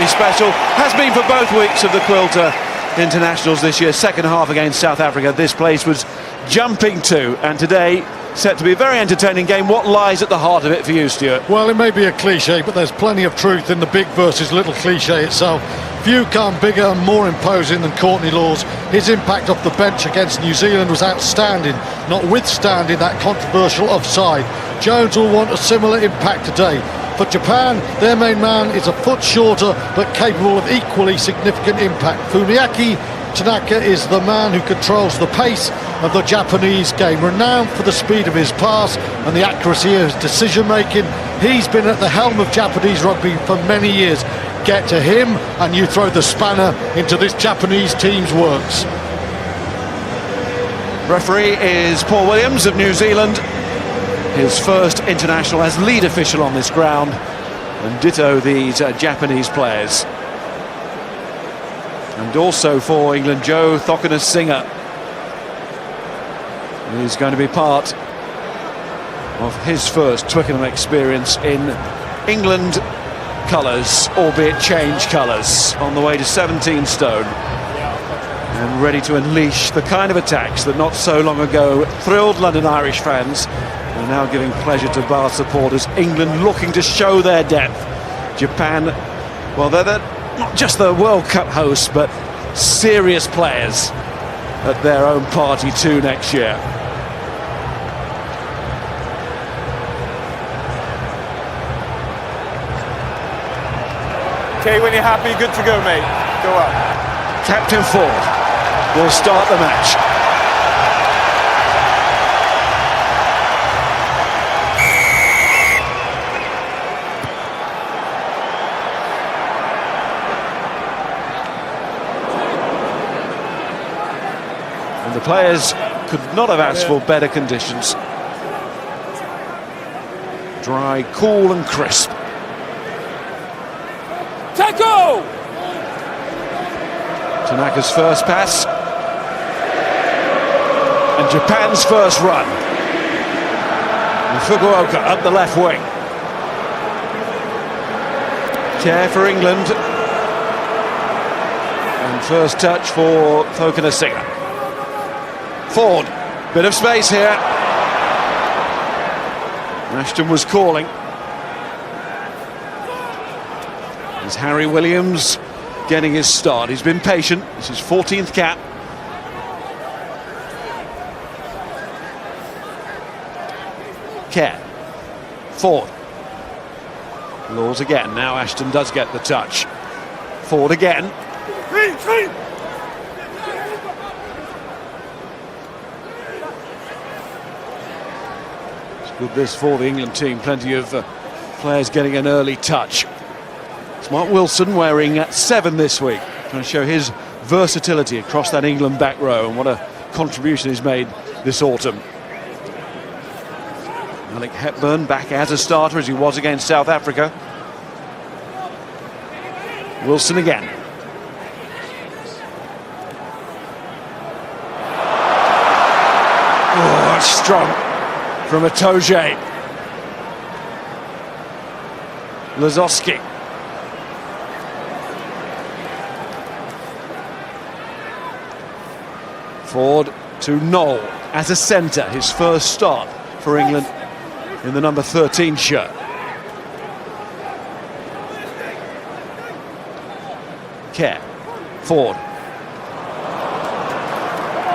absolutely special. Has been for both weeks of the Quilter Internationals this year. Second half against South Africa, this place was jumping too, and today set to be a very entertaining game. What lies at the heart of it for you, Stuart? Well, it may be a cliche, but there's plenty of truth in the big versus little cliche itself. Few come bigger and more imposing than Courtney Lawes. His impact off the bench against New Zealand was outstanding, notwithstanding that controversial offside. Jones will want a similar impact today. For Japan, their main man is a foot shorter but capable of equally significant impact. Funiaki Tanaka is the man who controls the pace of the Japanese game, renowned for the speed of his pass and the accuracy of his decision-making. He's been at the helm of Japanese rugby for many years. Get to him and you throw the spanner into this Japanese team's works. Referee is Paul Williams of New Zealand. His first international as lead official on this ground, and ditto these Japanese players. And also for England, Joe Cokanasiga is going to be part of his first Twickenham experience in England colours, albeit change colours, on the way to 17 stone and ready to unleash the kind of attacks that not so long ago thrilled London Irish fans and now giving pleasure to Bath supporters. England looking to show their depth. Japan, well, they're not just the World Cup hosts, but serious players at their own party too next year. Okay, when you're happy, good to go, mate. Go up. Captain Ford will start the match. And the players could not have asked for better conditions. Dry, cool and crisp. Tackle! Tanaka's first pass. And Japan's first run. And Fukuoka up the left wing. Care for England. And first touch for Cokanasiga. Ford, bit of space here. Ashton was calling. As Harry Williams getting his start. He's been patient. This is 14th cap. Care. Ford. Laws again. Now Ashton does get the touch. Ford again. It's good this for the England team. Plenty of players getting an early touch. It's Mark Wilson wearing 7 this week, trying to show his versatility across that England back row and what a contribution he's made this autumn. Alec Hepburn back as a starter as he was against South Africa. Wilson again. Oh, it's strong from Itoje. Lozowski. Ford to Nowell as a centre, his first start for England in the number 13 shirt. Care. Ford.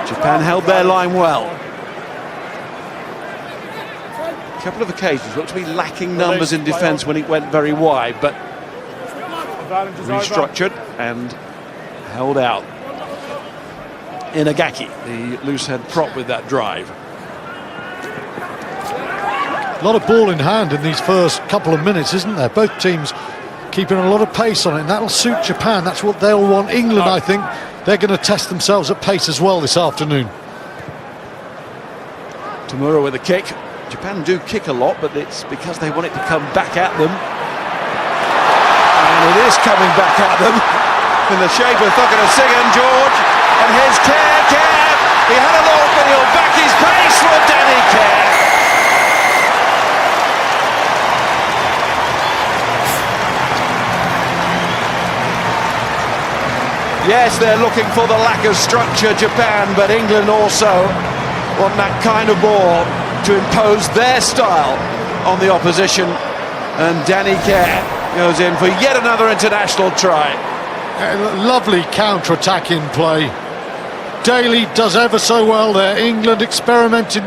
Japan held their line well. A couple of occasions looked to be lacking numbers in defence when it went very wide, but restructured and held out. Inagaki, the loose head prop with that drive. A lot of ball in hand in these first couple of minutes, isn't there? Both teams keeping a lot of pace on it, and that'll suit Japan. That's what they'll want. England, I think, they're going to test themselves at pace as well this afternoon. Tamura with a kick. Japan do kick a lot, but it's because they want it to come back at them. And it is coming back at them in the shape of Cokanasiga and George. And here's Care. He had a look, but he'll back his pace for Daly Care. Yes, they're looking for the lack of structure, Japan, but England also want that kind of ball to impose their style on the opposition. And Tanaka goes in for yet another international try. Lovely counter-attacking play. Daly does ever so well there. England experimenting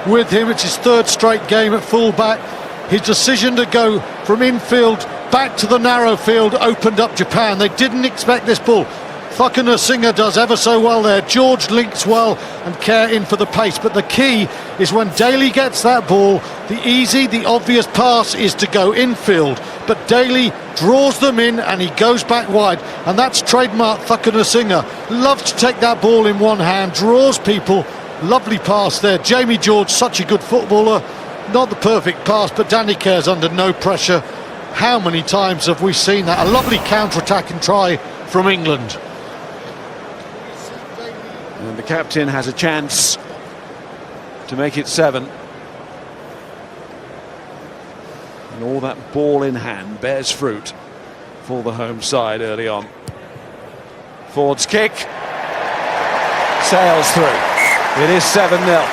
with him. It's his third straight game at full-back. His decision to go from infield back to the narrow field opened up Japan. They didn't expect this ball. Cokanasiga does ever so well there. George links well and Kerr in for the pace. But the key is when Daly gets that ball, the obvious pass is to go infield. But Daly draws them in and he goes back wide. And that's trademark Cokanasiga. Loves to take that ball in one hand, draws people. Lovely pass there. Jamie George, such a good footballer. Not the perfect pass, but Tanaka's under no pressure. How many times have we seen that? A lovely counter-attacking try from England. And the captain has a chance to make it 7. And all that ball in hand bears fruit for the home side early on. Ford's kick sails through. It is 7-0.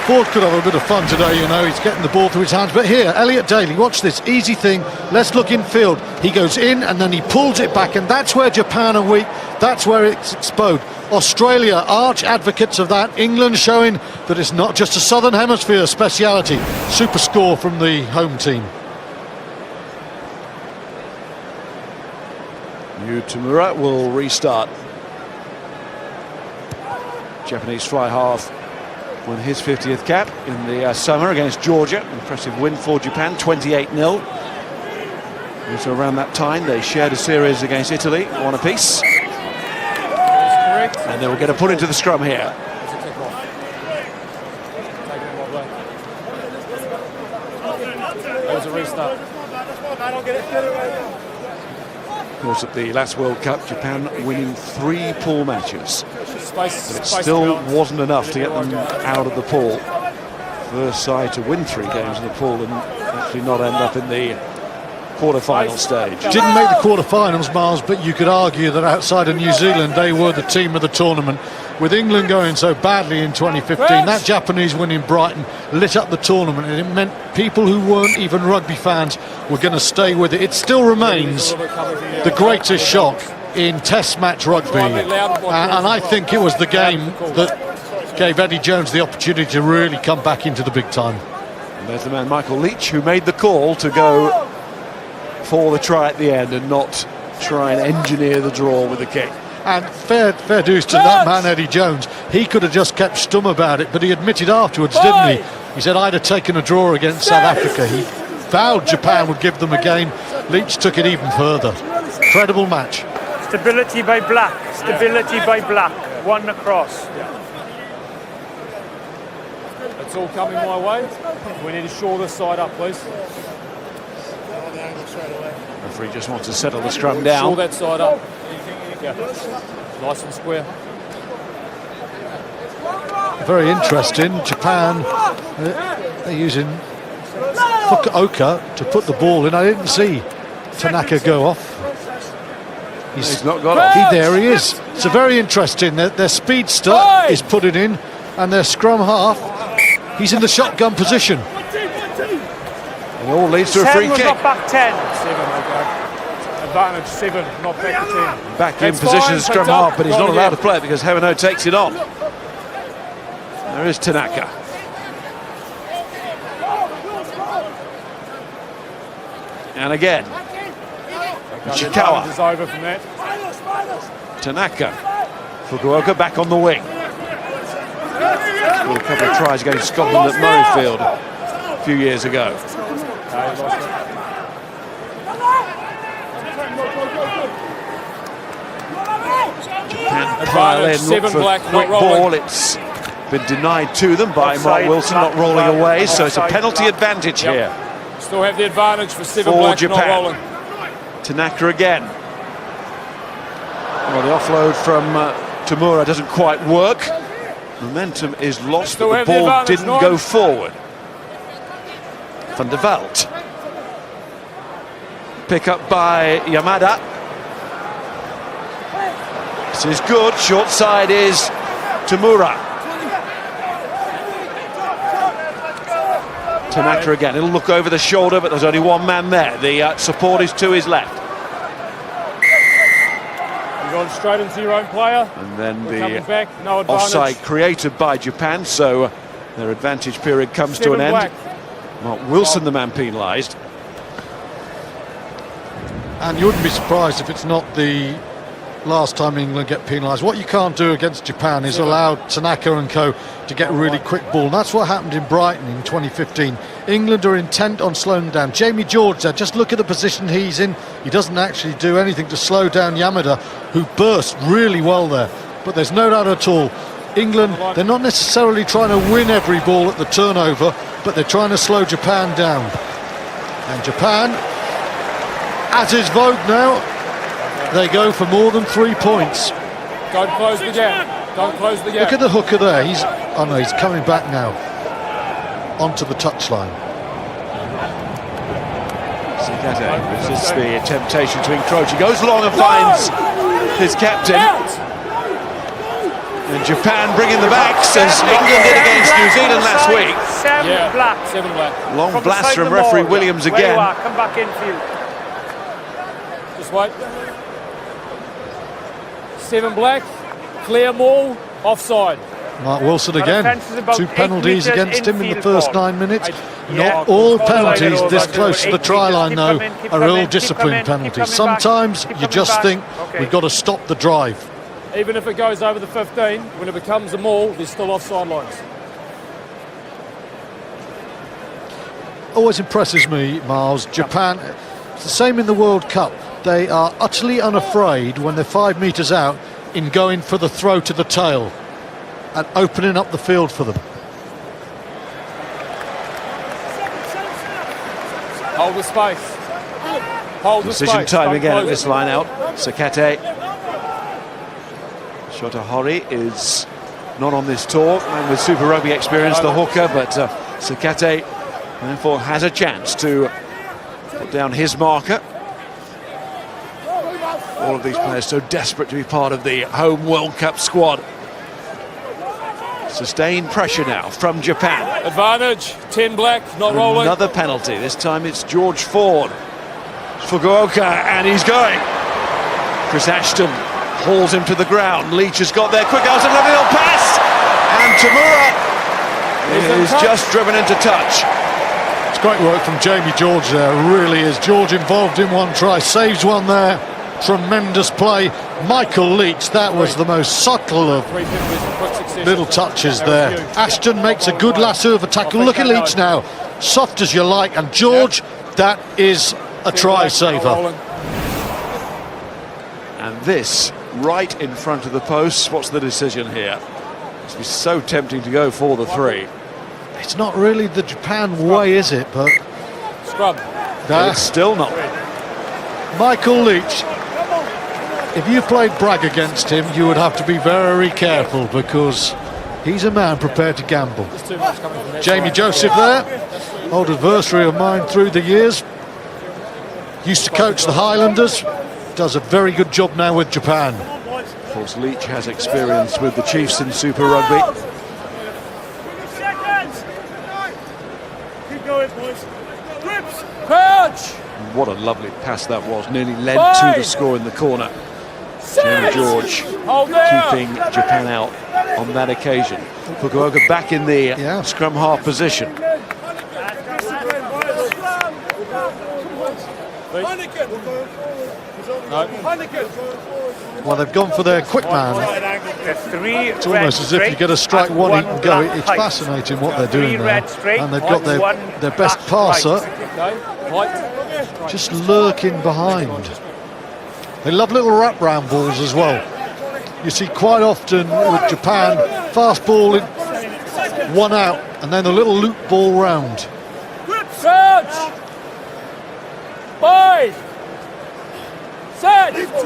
Ford could have a bit of fun today, you know, he's getting the ball through his hands. But here, Elliot Daly, watch this, easy thing, let's look in field. He goes in and then he pulls it back, and that's where Japan are weak, that's where it's exposed. Australia, arch advocates of that. England showing that it's not just a Southern Hemisphere speciality. Super score from the home team. Tamura will restart. Japanese fly half won his 50th cap in the summer against Georgia. Impressive win for Japan, 28-0. Also around that time they shared a series against Italy, 1 apiece. And they will get a put into the scrum here. That was a restart. Of course, at the last World Cup, Japan winning 3 pool matches. But it still wasn't enough to get them out of the pool. First side to win 3 games in the pool and actually not end up in the quarter-final stage. Didn't make the quarter-finals, Miles, but you could argue that outside of New Zealand, they were the team of the tournament. With England going so badly in 2015, that Japanese win in Brighton lit up the tournament, and it meant people who weren't even rugby fans were going to stay with it. It still remains the greatest shock in Test match rugby, and I think it was the game that gave Eddie Jones the opportunity to really come back into the big time. And there's the man Michael Leitch who made the call to go for the try at the end and not try and engineer the draw with the kick. And fair dues to that man, Eddie Jones. He could have just kept stum about it, but he admitted afterwards, didn't he? He said, I'd have taken a draw against South Africa. He vowed Japan would give them a game. Leitch took it even further. Incredible match. Stability by Black, stability by Black. 1 across. It's all coming my way. We need to shore this side up, please. Referee just wants to settle the scrum down. Shore that side up. Yeah. Nice and square. Very interesting. Japan, they're using Fukuoka to put the ball in. I didn't see Tanaka go off. He's not got off. There he is. So very interesting. Their speedster is put it in, and their scrum half, he's in the shotgun position. It all leads to a free kick. Not back 10. 7, okay. Advantage 7, not back to 10. Back in position as scrum half, but he's not allowed to play it because Himeno takes it on. There is Tanaka. And again, Nishikawa. Is over from that. Tanaka. Fukuoka back on the wing. Scored a couple of tries against Scotland at Murrayfield a few years ago. Japan pile in, look for a quick ball. It's been denied to them by Mark Wilson, not rolling away, so it's a penalty advantage here. Still have the advantage for 7 for black, Japan. not rolling. Tanaka again. Well, the offload from Tamura doesn't quite work. Momentum is lost, but the ball didn't go forward. Van der Walt. Pick up by Yamada. This is good. Short side is Tamura. Tanaka again. He'll look over the shoulder, but there's only one man there. The support is to his left. You've gone straight into your own player. And then Coming the back, no advantage. offside created by Japan, so their advantage period comes to an end. Black. Mark Wilson, the man penalised. And you wouldn't be surprised if it's not the last time England get penalised. What you can't do against Japan is allow Tanaka and co to get a really quick ball. And that's what happened in Brighton in 2015. England are intent on slowing down. Jamie George there, just look at the position he's in. He doesn't actually do anything to slow down Yamada, who burst really well there. But there's no doubt at all, England, they're not necessarily trying to win every ball at the turnover, but they're trying to slow Japan down. And Japan, as is vogue now, they go for more than 3 points. Don't close the gap. Don't close the gap. Look at the hooker there. He's coming back now onto the touchline. Sakate resists the temptation to encroach. He goes long and finds his captain. And Japan bringing the backs as England did against New Zealand last week. Seven black. Long blast from referee Williams again. Come back infield. Just wait. 7 black. Clear maul. Offside. Mark Wilson again. 2 penalties against him in the first 9 minutes. Yeah. Not all penalties this close to the try line, though, are ill-disciplined penalties. Sometimes you just think we've got to stop the drive. Even if it goes over the 15, when it becomes a maul, there's still offside lines. Always impresses me, Miles. Japan, it's the same in the World Cup. They are utterly unafraid when they're 5 metres out in going for the throw to the tail and opening up the field for them. Hold the space. Hold the space. Decision time Don't again at close this it. line out. Sakate. Shota Hori is not on this tour, and with Super Rugby experience, the hooker, but Sakate therefore has a chance to put down his marker. All of these players so desperate to be part of the home World Cup squad. Sustained pressure now from Japan. Advantage. 10 black. Not rolling. Another penalty. This time it's George Ford. Fukuoka, and he's going. Chris Ashton hauls him to the ground. Leitch has got there quick. That was a lovely little pass. And Tamura is just driven into touch. It's great work from Jamie George there, really is. George involved in one try, saves one there. Tremendous play. Michael Leitch, that was the most subtle of little touches there. Ashton makes a good lasso of a tackle. Look at Leitch now, soft as you like. And George, that is a try saver. And this right in front of the post. What's the decision here? It's so tempting to go for the 3. It's not really the Japan way, is it? But Scrub. It's still not. Michael Leitch, if you played brag against him, you would have to be very careful, because he's a man prepared to gamble. Jamie Joseph there, old adversary of mine through the years, used to coach the Highlanders, does a very good job now with Japan. Of course, Leitch has experience with the Chiefs in Super Rugby. Crouch. What a lovely pass that was, nearly led to the score in the corner. Jamie George keeping Japan out on that occasion. Fukuoka back in the scrum half position. Well, they've gone for their quick man. It's almost as if you get a strike one, he can go. It's fascinating what they're doing there. And they've got their best passer just lurking behind. They love little wrap-round balls as well. You see quite often with Japan, fast ball in, one out, and then a little loop ball round.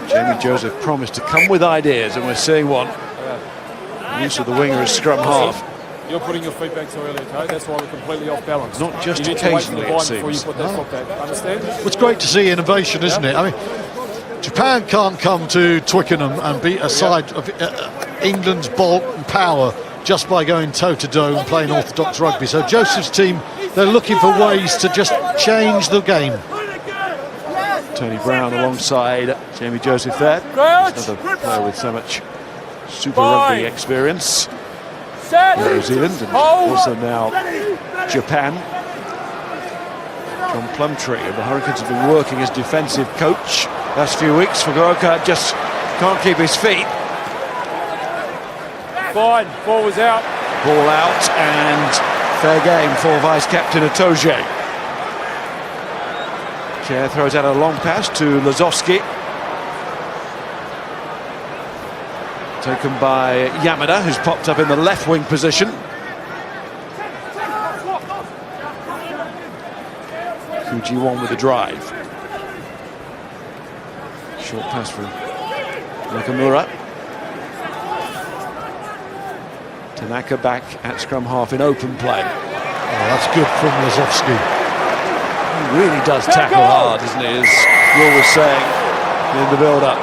Jamie Joseph promised to come with ideas, and we're seeing one. Use of the winger as scrum half. You're putting your feet back too early, okay? That's why we're completely off balance. Not just you need occasionally, to wait for the it before you seems. put that foot back. Understand? It's great to see innovation, isn't it? I mean, Japan can't come to Twickenham and beat a side of England's bulk and power just by going toe-to-toe and playing orthodox rugby. So Joseph's team, they're looking for ways to just change the game. Tony Brown alongside Jamie Joseph there. Another player with so much Super Rugby experience. New Zealand and also now Japan. John Plumtree of the Hurricanes have been working as defensive coach last few weeks. Fukuoka just can't keep his feet. Fine, ball was out. Ball out and fair game for vice-captain Itoje. Chair throws out a long pass to Lozowski. Taken by Yamada, who's popped up in the left wing position. Fuji-1 with the drive. Short pass from Nakamura. Tanaka back at scrum half in open play. Oh, that's good from Lozowski. He really does tackle hard, doesn't he, as Will was saying in the build-up.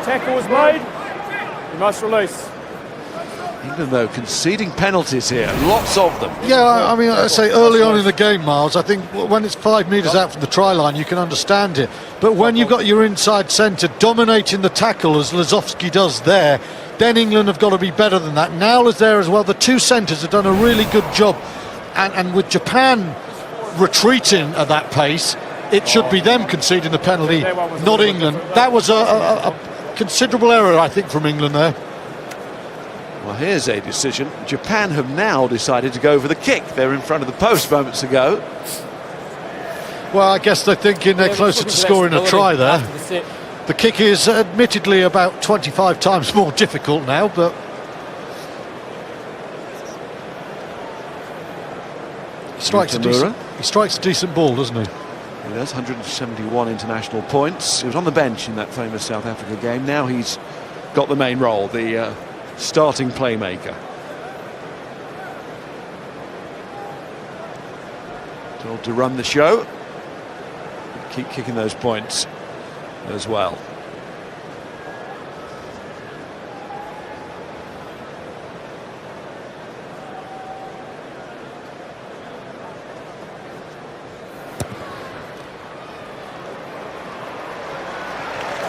Tackle was made. You must release. England, though, conceding penalties here, lots of them. Yeah, I mean, I say early on in the game, Miles, I think when it's 5 metres out from the try line, you can understand it. But when you've got your inside centre dominating the tackle, as Lozowski does there, then England have got to be better than that. Nowell is there as well. The two centres have done a really good job. And with Japan retreating at that pace, it should be them conceding the penalty, not England. That was a considerable error, I think, from England there. Well, here's a decision. Japan have now decided to go for the kick. They're in front of the post moments ago. Well, I guess they're thinking they're closer to scoring a try there. The kick is admittedly about 25 times more difficult now, but he strikes a decent ball, doesn't he? He does. 171 international points. He was on the bench in that famous South Africa game. Now he's got the main role, the starting playmaker. Told to run the show. Keep kicking those points as well.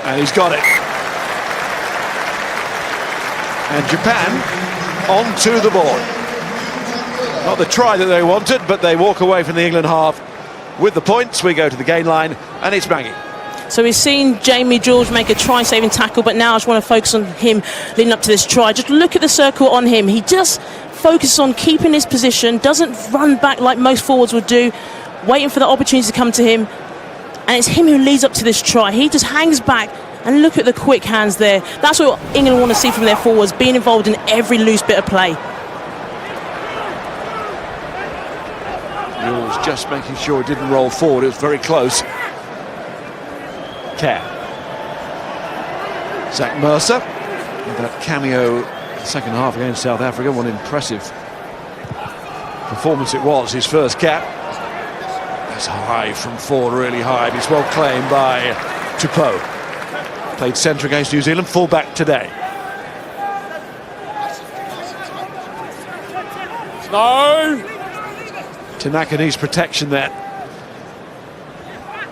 And he's got it. And Japan onto the ball. Not the try that they wanted, but they walk away from the England half with the points. We go to the gain line, and it's Maggie. So we've seen Jamie George make a try-saving tackle, but now I just want to focus on him leading up to this try. Just look at the circle on him. He just focuses on keeping his position, doesn't run back like most forwards would do, waiting for the opportunity to come to him. And it's him who leads up to this try. He just hangs back, and look at the quick hands there. That's what England want to see from their forwards, being involved in every loose bit of play. Ewels just making sure it didn't roll forward. It was very close. Care. Zach Mercer with that cameo second half against South Africa. One impressive performance it was, his first cap. That's high from forward, really high. It's well claimed by Tupou. Played centre against New Zealand, full back today. No! Tanaka needs protection there.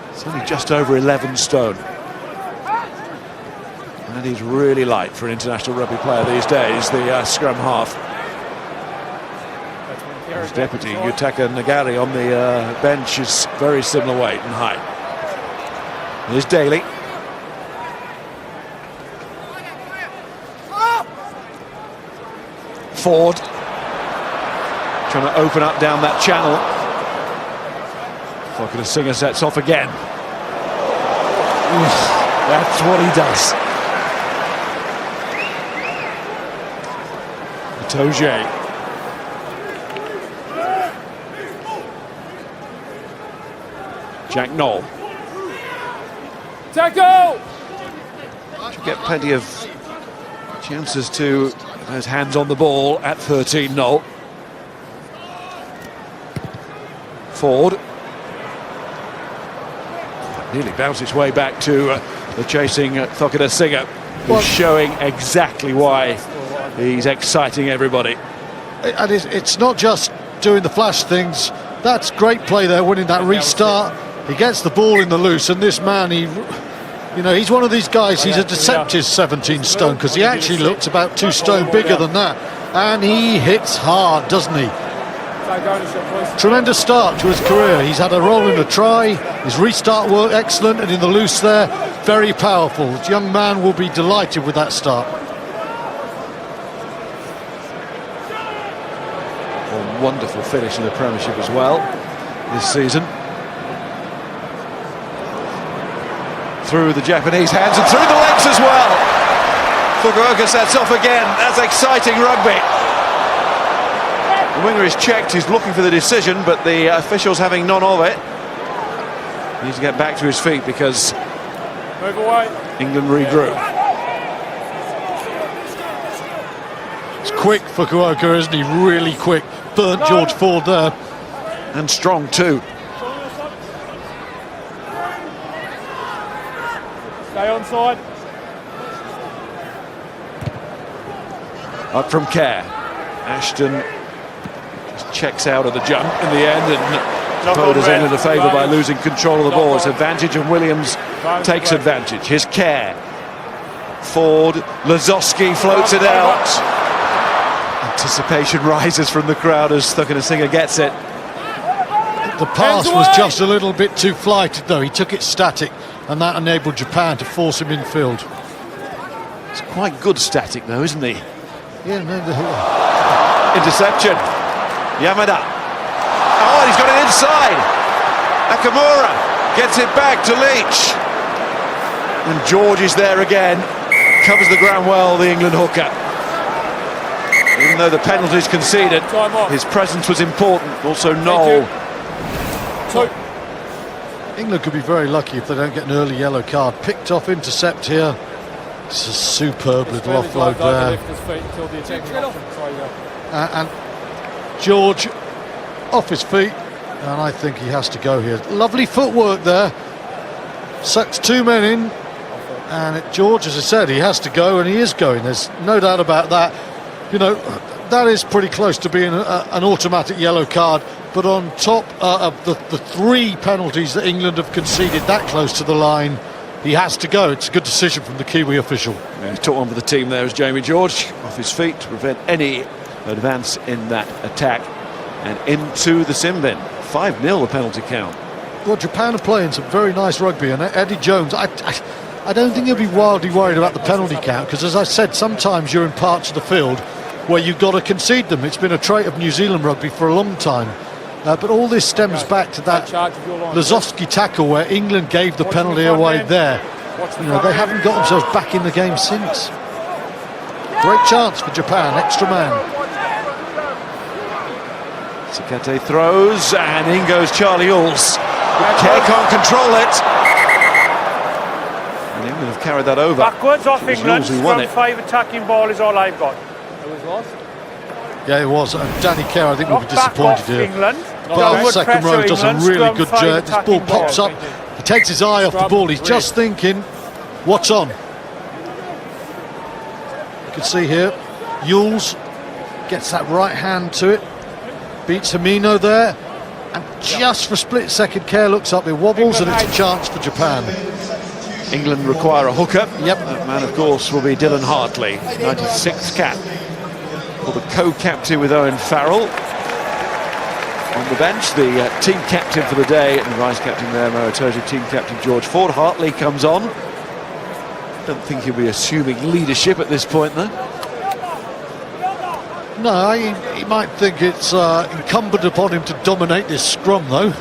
It's only just over 11 stone. And he's really light for an international rugby player these days, the scrum half. His deputy, Yutaka Nagare, on the bench is very similar weight and height. Here's Daly. Ford. Trying to open up down that channel. Cokanasiga sets off again. That's what he does. Itoje. Jack Nowell. Tackle! Should get plenty of chances to those hands on the ball at 13. Nowell. Ford. Nearly bounced its way back to the chasing Cokanasiga, who's showing exactly why he's exciting everybody. And it's not just doing the flash things. That's great play there, winning that restart. He gets the ball in the loose, and this man, he's one of these guys. He's a deceptive 17 stone, because he actually looks about 2 stone bigger than that, and he hits hard, doesn't he? Tremendous start to his career. He's had a role in the try, his restart work excellent, and in the loose there, very powerful. This young man will be delighted with that start. A wonderful finish in the Premiership as well this season. Through the Japanese hands and through the legs as well. Fukuoka sets off again. That's exciting rugby. The winger is checked, he's looking for the decision, but the officials having none of it. He needs to get back to his feet because move away. England regrew. It's quick, Fukuoka, isn't he? Really quick. Burnt George Ford there. And strong too. Stay on side. Up from care. Ashton just checks out of the jump in the end, and Tupou has ended a favour by losing control of the ball. It's advantage, and Williams takes advantage. His care. Ford, Lozowski floats it out. Anticipation rises from the crowd as Cokanasiga gets it. The pass was just a little bit too flighted, though. He took it static, and that enabled Japan to force him infield. It's quite good static, though, isn't he? Yeah, no, interception. Yamada. Oh, and he's got it inside. Nakamura gets it back to Leitch. And George is there again. Covers the ground well, the England hooker. Even though the penalty's conceded, his presence was important. Also Nowell. England could be very lucky if they don't get an early yellow card. Picked off intercept here. It's a superb little offload there. And George off his feet, and I think he has to go here. Lovely footwork there. Sucks 2 men in, and George, as I said, he has to go, and he is going. There's no doubt about that. You know, that is pretty close to being an automatic yellow card. But on top of the 3 penalties that England have conceded that close to the line, he has to go. It's a good decision from the Kiwi official. Yeah, he took one for the team there as Jamie George, off his feet to prevent any advance in that attack, and into the sin bin. 5-0 the penalty count. Well, Japan are playing some very nice rugby, and Eddie Jones, I don't think he'll be wildly worried about the penalty count, because as I said, sometimes you're in parts of the field where you've got to concede them. It's been a trait of New Zealand rugby for a long time. But all this stems back to that Lozowski tackle where England gave the penalty away there. You know, they haven't got themselves back in the game since. Great chance for Japan, extra man. Sakate throws, and in goes Charlie Ewels. Care can't control it. And England have carried that over. Backwards off England, who won from it. 5 attacking ball is all I've got. Yeah, it was. Danny Kerr, I think, will be disappointed here. England. But second row does a really good job. This ball pops up. He takes his eye off the ball. He's just thinking, what's on? You can see here, Ewels gets that right hand to it. Beats Himeno there. And just for a split second, Kerr looks up. It wobbles, and it's a chance for Japan. England require a hooker. Yep. That man, of course, will be Dylan Hartley, 96th cap. For the co-captain with Owen Farrell. On the bench, the team captain for the day, and the vice captain there, Itoje, team captain George Ford. Hartley comes on. Don't think he'll be assuming leadership at this point, though. No, he might think it's incumbent upon him to dominate this scrum, though.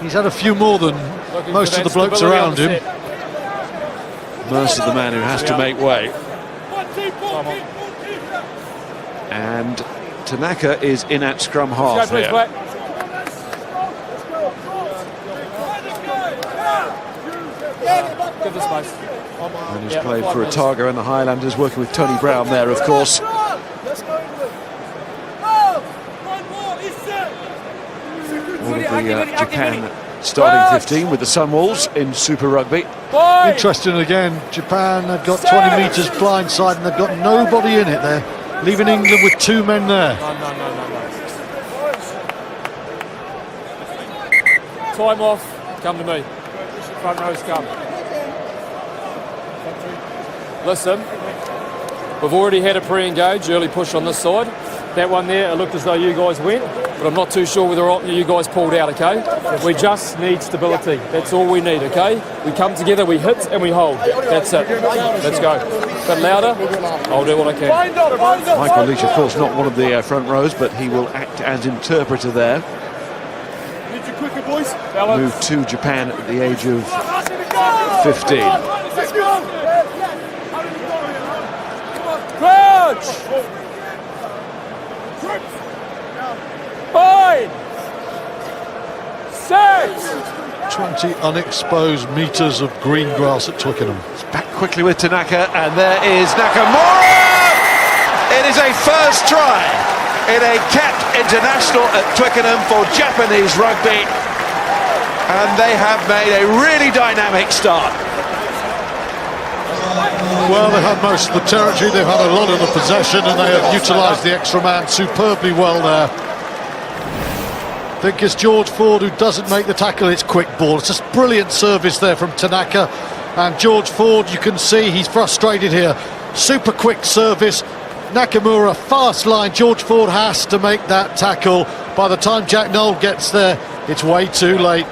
He's had a few more than most of the blokes around him. Mercer, the man who has to make way. And Tanaka is in at scrum half here. And he's played for Otago and the Highlanders, working with Tony Brown there, of course. All of the Japan starting 15 with the Sunwolves in Super Rugby. Interesting again, Japan have got 20 metres blindside and they've got nobody in it there, leaving England with 2 men there. No. Time off, come to me. Front rows come. Listen, we've already had a pre-engage, early push on this side. That one there, it looked as though you guys went, but I'm not too sure whether or not you guys pulled out, okay? We just need stability. That's all we need, okay? We come together, we hit and we hold. That's it. Let's go. A bit louder, I'll do what I can. Michael Leitch, of course, not one of the front rows, but he will act as interpreter there. Moved to Japan at the age of 15. Crouch! 5, 6. 20 unexposed metres of green grass at Twickenham. It's back quickly with Tanaka, and there is Nakamura! It is a first try in a capped international at Twickenham for Japanese rugby, and they have made a really dynamic start. Well, they've had most of the territory, they've had a lot of the possession, and they have utilised the extra man superbly well there. I think it's George Ford who doesn't make the tackle. It's quick ball. It's just brilliant service there from Tanaka, and George Ford, you can see he's frustrated here. Super quick service. Nakamura, fast line. George Ford has to make that tackle. By the time Jack Nowell gets there, it's way too late.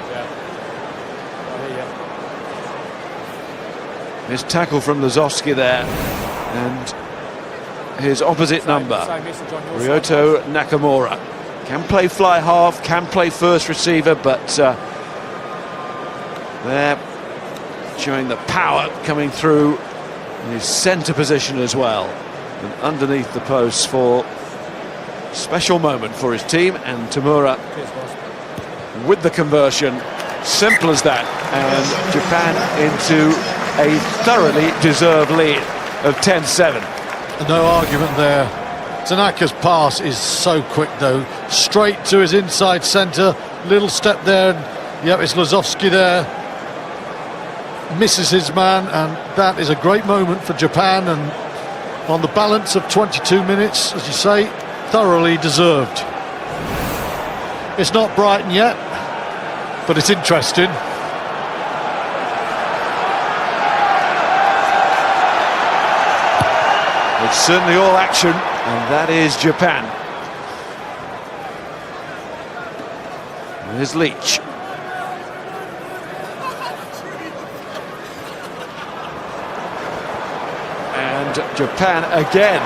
His tackle from Lozowski there, and his opposite number, Ryoto Nakamura. Can play fly half, can play first receiver, but they're showing the power coming through in his centre position as well. And underneath the posts for special moment for his team, and Tamura with the conversion. Simple as that, and Japan into a thoroughly deserved lead of 10-7. No argument there. Tanaka's pass is so quick though, straight to his inside centre, little step there, and yep, it's Lozowski there, misses his man, and that is a great moment for Japan, and on the balance of 22 minutes, as you say, thoroughly deserved. It's not Brighton yet, but it's interesting. It's certainly all action, and that is Japan. Here's Leitch. And Japan again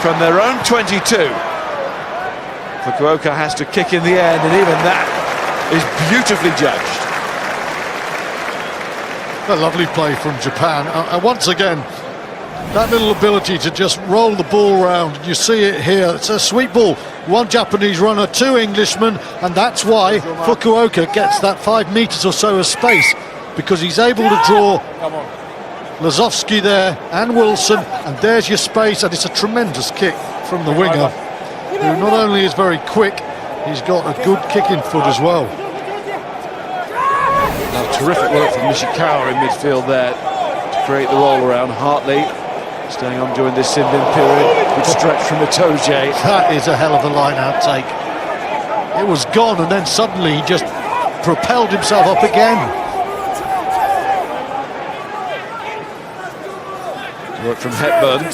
from their own 22. Fukuoka has to kick in the end, and even that is beautifully judged. A lovely play from Japan, and once again, that little ability to just roll the ball around. You see it here. It's a sweet ball. One Japanese runner, 2 Englishmen, and that's why Fukuoka gets that 5 metres or so of space, because he's able to draw Lozowski there and Wilson, and there's your space, and it's a tremendous kick from the winger, who not only is very quick, he's got a good kicking foot as well. Now, terrific work from Nishikawa in midfield there to create the roll around. Hartley staying on during this sin-bin period. Good stretch from Itoje. That is a hell of a line-out take. It was gone, and then suddenly he just propelled himself up again. Work from Hepburn.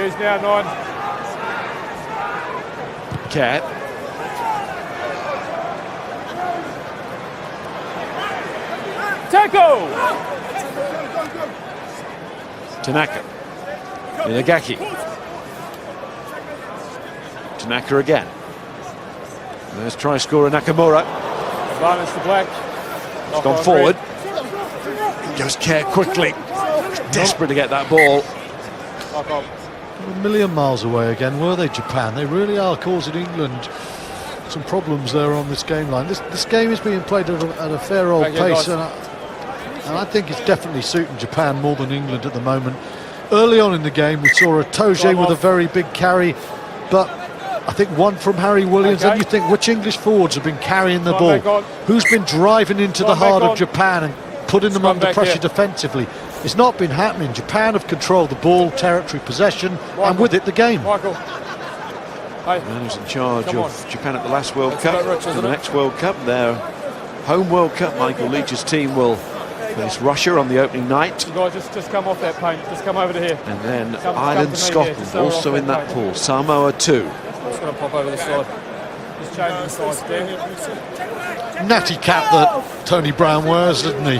Use now, 9. Cat. Tackle! Tanaka. Inagaki. Tanaka again. There's try scorer Nakamura. Advantage to Black. He's gone forward. Goes Care quickly. Desperate to get that ball. A million miles away again, were they, Japan? They really are causing England some problems there on this game line. This game is being played at a fair old pace, and I think it's definitely suiting Japan more than England at the moment. Early on in the game, we saw Itoje with a very big carry, but I think one from Harry Williams. And you think, which English forwards have been carrying the ball? Who's been driving into the heart of Japan and putting them under pressure defensively? It's not been happening. Japan have controlled the ball, territory, possession, and with it the game. The man who's in charge of Japan at the last World Cup, the next World Cup, their home World Cup. Michael Leitch's team will face Russia on the opening night. You guys just come off that paint, just come over to here. And then Ireland, Scotland, also in that pool. Samoa too. Just going to pop over the side. Just changing the sides there. Natty cap that Tony Brown wears, doesn't he?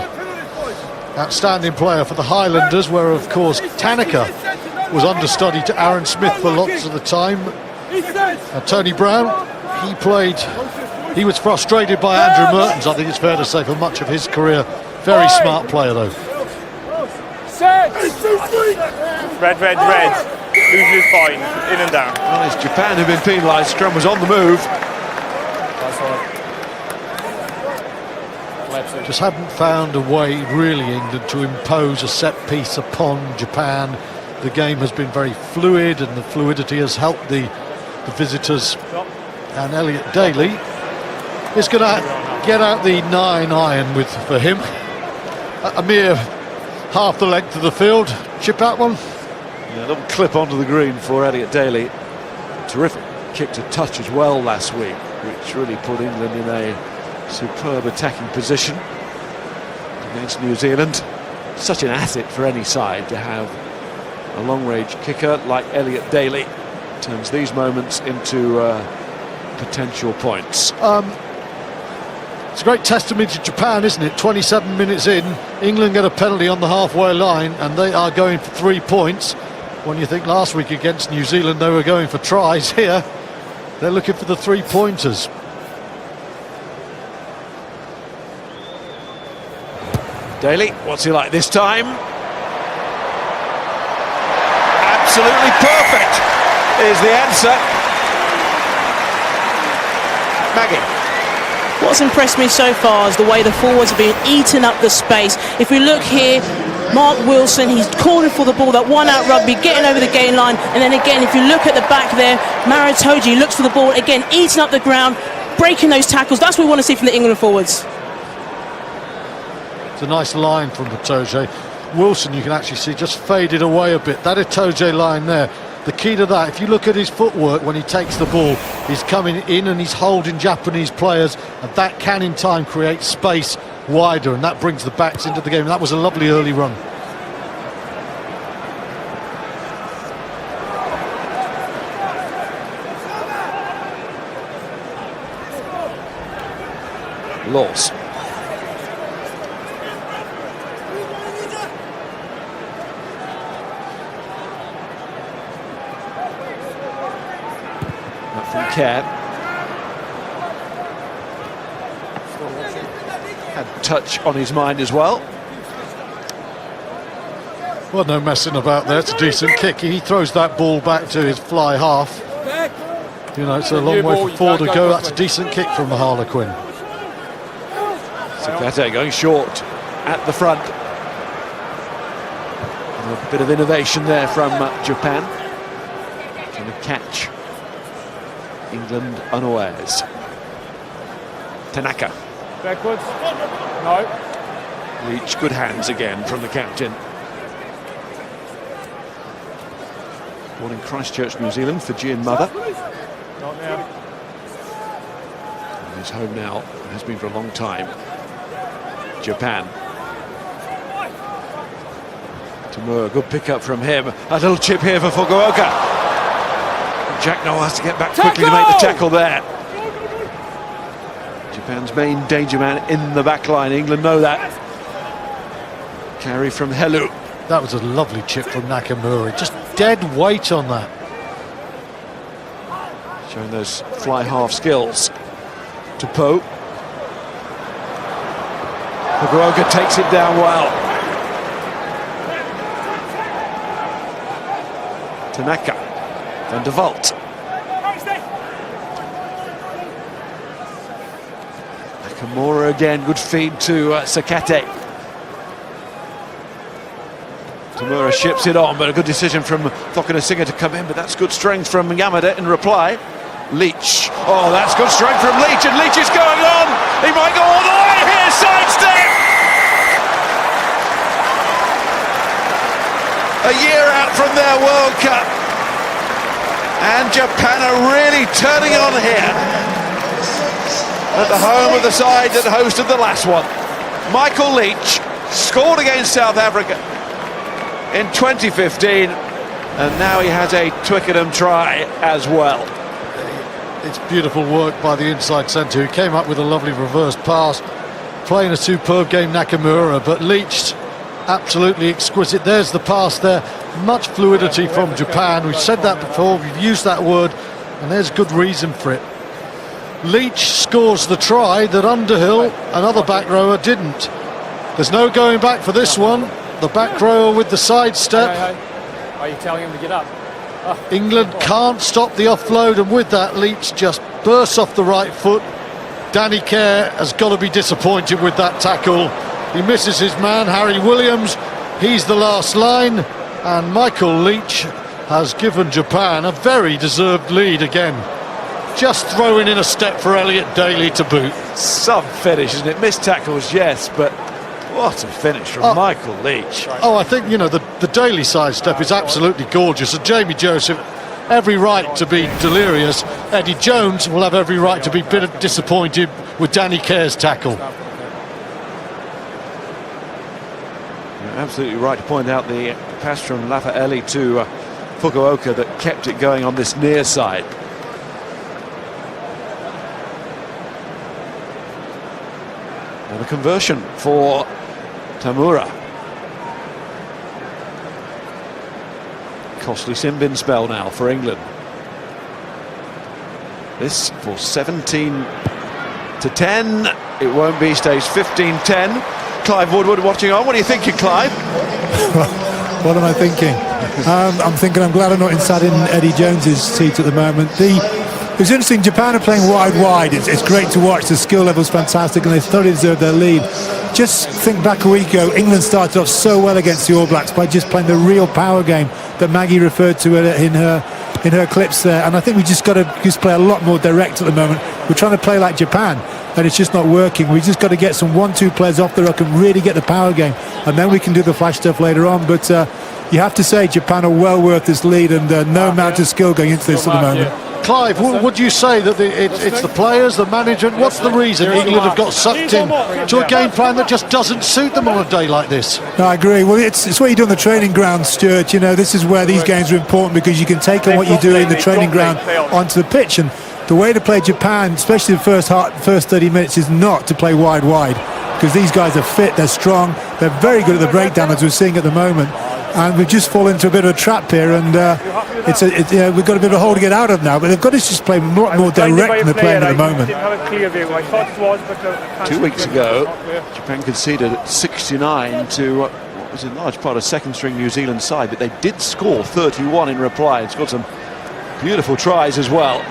Outstanding player for the Highlanders, where of course Tanaka was understudy to Aaron Smith for lots of the time. Tony Brown, he was frustrated by Andrew Mertens, I think it's fair to say, for much of his career. Very smart player though. Red, red, red. Usually fine, in and down. Well, it's Japan who've been penalised. Scrum was on the move. Just hadn't found a way, really, England, to impose a set piece upon Japan. The game has been very fluid, and the fluidity has helped the visitors. And Elliot Daly is going to get out the 9-iron for him. A mere half the length of the field. Chip that one. Yeah, a little clip onto the green for Elliot Daly. Terrific kick to touch as well last week, which really put England in a superb attacking position against New Zealand. Such an asset for any side to have a long-range kicker like Elliot Daly. Turns these moments into potential points. It's a great testimony to Japan, isn't it? 27 minutes in, England get a penalty on the halfway line and they are going for 3 points. When you think last week against New Zealand they were going for tries, here they're looking for the 3-pointers. Daly, what's he like this time? Absolutely perfect is the answer. Maggie. What's impressed me so far is the way the forwards have been eating up the space. If we look here, Mark Wilson, he's calling for the ball, that one-out rugby, getting over the gain line. And then again, if you look at the back there, Itoje looks for the ball, again, eating up the ground, breaking those tackles. That's what we want to see from the England forwards. It's a nice line from Itoje. Wilson, you can actually see, just faded away a bit. That Itoje line there, the key to that, if you look at his footwork when he takes the ball, he's coming in and he's holding Japanese players, and that can in time create space wider, and that brings the backs into the game. And that was a lovely early run. Laws. From Care. Had touch on his mind as well. Well, no messing about there. It's a decent kick. He throws that ball back to his fly half. You know, it's a long way for four to go. That's a decent kick from the Harlequin. Sakate going short at the front. And a bit of innovation there from Japan. Trying to catch England unawares. Tanaka. Backwards. No. Leitch, good hands again from the captain. Born in Christchurch, New Zealand, Fijian mother. Not now. And he's home now, has been for a long time. Japan. Tamura, good pick up from him. A little chip here for Fukuoka. Jack Nowell has to get back quickly to make the tackle there. Japan's main danger man in the back line. England know that. Carry from Helu. That was a lovely chip from Nakamura. Just dead weight on that. Showing those fly half skills. Tupou. Fukuoka takes it down well. Tanaka. Van der Walt. Nakamura again, good feed to Sakate. Tamura ships it on, but a good decision from Cokanasiga to come in, but that's good strength from Yamada in reply. Leitch, oh, that's good strength from Leitch, and Leitch is going on. He might go all the way here, sidestep. A year out from their World Cup, and Japan are really turning on here at the home of the side that hosted the last one. Michael Leitch scored against South Africa in 2015, and now he has a Twickenham try as well. It's beautiful work by the inside centre, who came up with a lovely reverse pass, playing a superb game, Nakamura, but Leitch absolutely exquisite. There's the pass there, much fluidity from Japan. We've said that before, we've used that word, and there's good reason for it. Leitch scores the try that Underhill, another back rower, didn't. There's no going back for this one. The back rower with the sidestep. Hey. Are you telling him to get up? Oh. England can't stop the offload, and with that, Leitch just bursts off the right foot. Danny Kerr has got to be disappointed with that tackle. He misses his man, Harry Williams. He's the last line, and Michael Leitch has given Japan a very deserved lead again. Just throwing in a step for Elliot Daly to boot. Some finish, isn't it? Missed tackles, yes, but what a finish from Michael Leitch. Oh, I think, you know, the Daly sidestep is absolutely gorgeous, and Jamie Joseph, every right to be delirious. Eddie Jones will have every right to be a bit disappointed with Danny Kerr's tackle. You're absolutely right to point out the pass from Lafaele to Fukuoka that kept it going on this near side. And a conversion for Tamura. Costly sin bin spell now for England. This for 17-10. It won't be, stays 15-10. Clive Woodward watching on. What are you thinking, Clive? What am I thinking? I'm thinking I'm glad I'm not inside in Eddie Jones's seat at the moment. It was interesting, Japan are playing wide. It's great to watch, the skill level's fantastic, and they thoroughly deserved their lead. Just think back a week ago, England started off so well against the All Blacks by just playing the real power game that Maggie referred to in her clips there, and I think we just got to play a lot more direct at the moment. We're trying to play like Japan, and it's just not working. We just got to get some 1-2 players off the ruck and really get the power game, and then we can do the flash stuff later on. But you have to say Japan are well worth this lead, and no amount of skill going into this at the moment. Clive, would you say that it's the players, the management? What's the reason England have got sucked in to a game plan that just doesn't suit them on a day like this? No, I agree. Well, it's what you do on the training ground, Stuart. You know, this is where these games are important, because you can take on what you do in the training ground onto the pitch. And the way to play Japan, especially the first 30 minutes, is not to play wide, because these guys are fit, they're strong, they're very good at the breakdown, as we're seeing at the moment. And we've just fallen into a bit of a trap here, and we've got a bit of a hole to get out of now. But they've got to just play more direct than they're playing at the moment. 2 weeks ago, Japan conceded 69 to what was in large part a second-string New Zealand side, but they did score 31 in reply and scored some beautiful tries as well.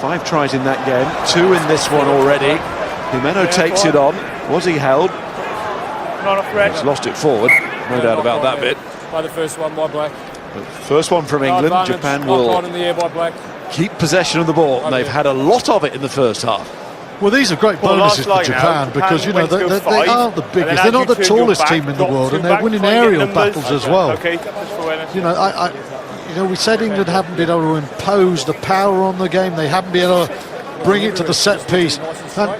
5 tries in that game, 2 in this one already. Himeno takes it on. Was he held? He's lost it forward. No doubt about that bit. By the first one by Black. First one from England. Japan will in the air by Black. keep possession of the ball, and they've had a lot of it in the first half. Well, these are great bonuses for Japan, because, you know, they aren't the biggest, they're not the tallest team in the world, and they're winning aerial battles as well. You know, we said England haven't been able to impose the power on the game, they haven't been able to bring it to the set piece. And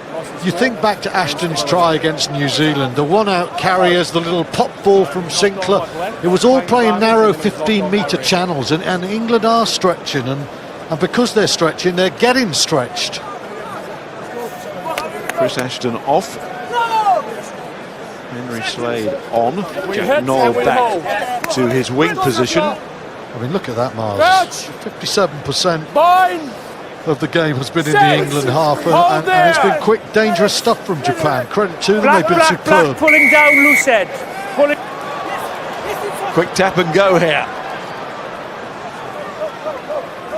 you think back to Ashton's try against New Zealand, the one-out carriers, the little pop ball from Sinckler. It was all playing narrow 15-metre channels, and England are stretching, and because they're stretching, they're getting stretched. Chris Ashton off. Henry Slade on. Jack Nowell back to his wing position. I mean, look at that, Miles. 57% of the game has been in the England half, and it's been quick, dangerous stuff from Japan. Credit to them, they've been superb. Black pulling down loose head. Quick tap and go here.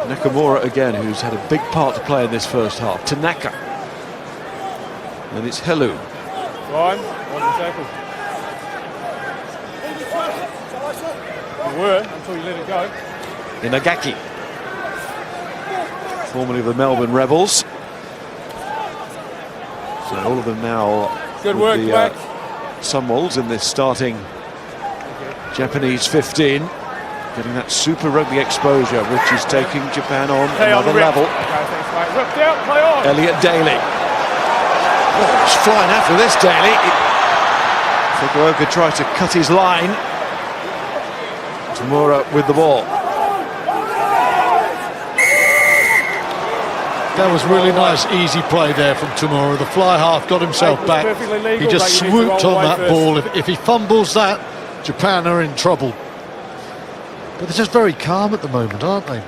Nakamura again, who's had a big part to play in this first half. Tanaka. And it's Helu. You were, until you let it go. Inagaki, formerly of the Melbourne Rebels. So all of them now Good with work, the Black. Sunwolves in this starting Japanese 15. Getting that Super Rugby exposure, which is taking Japan on another level. Okay, thanks, mate. Whipped out, play on. Elliot Daly. Oh, he's flying after this, Daly. Fukuoka tries to cut his line. Tamura with the ball. That was really nice, easy play there from Tamura. The fly half got himself back. He just swooped on that ball. If he fumbles that, Japan are in trouble. But they're just very calm at the moment, aren't they?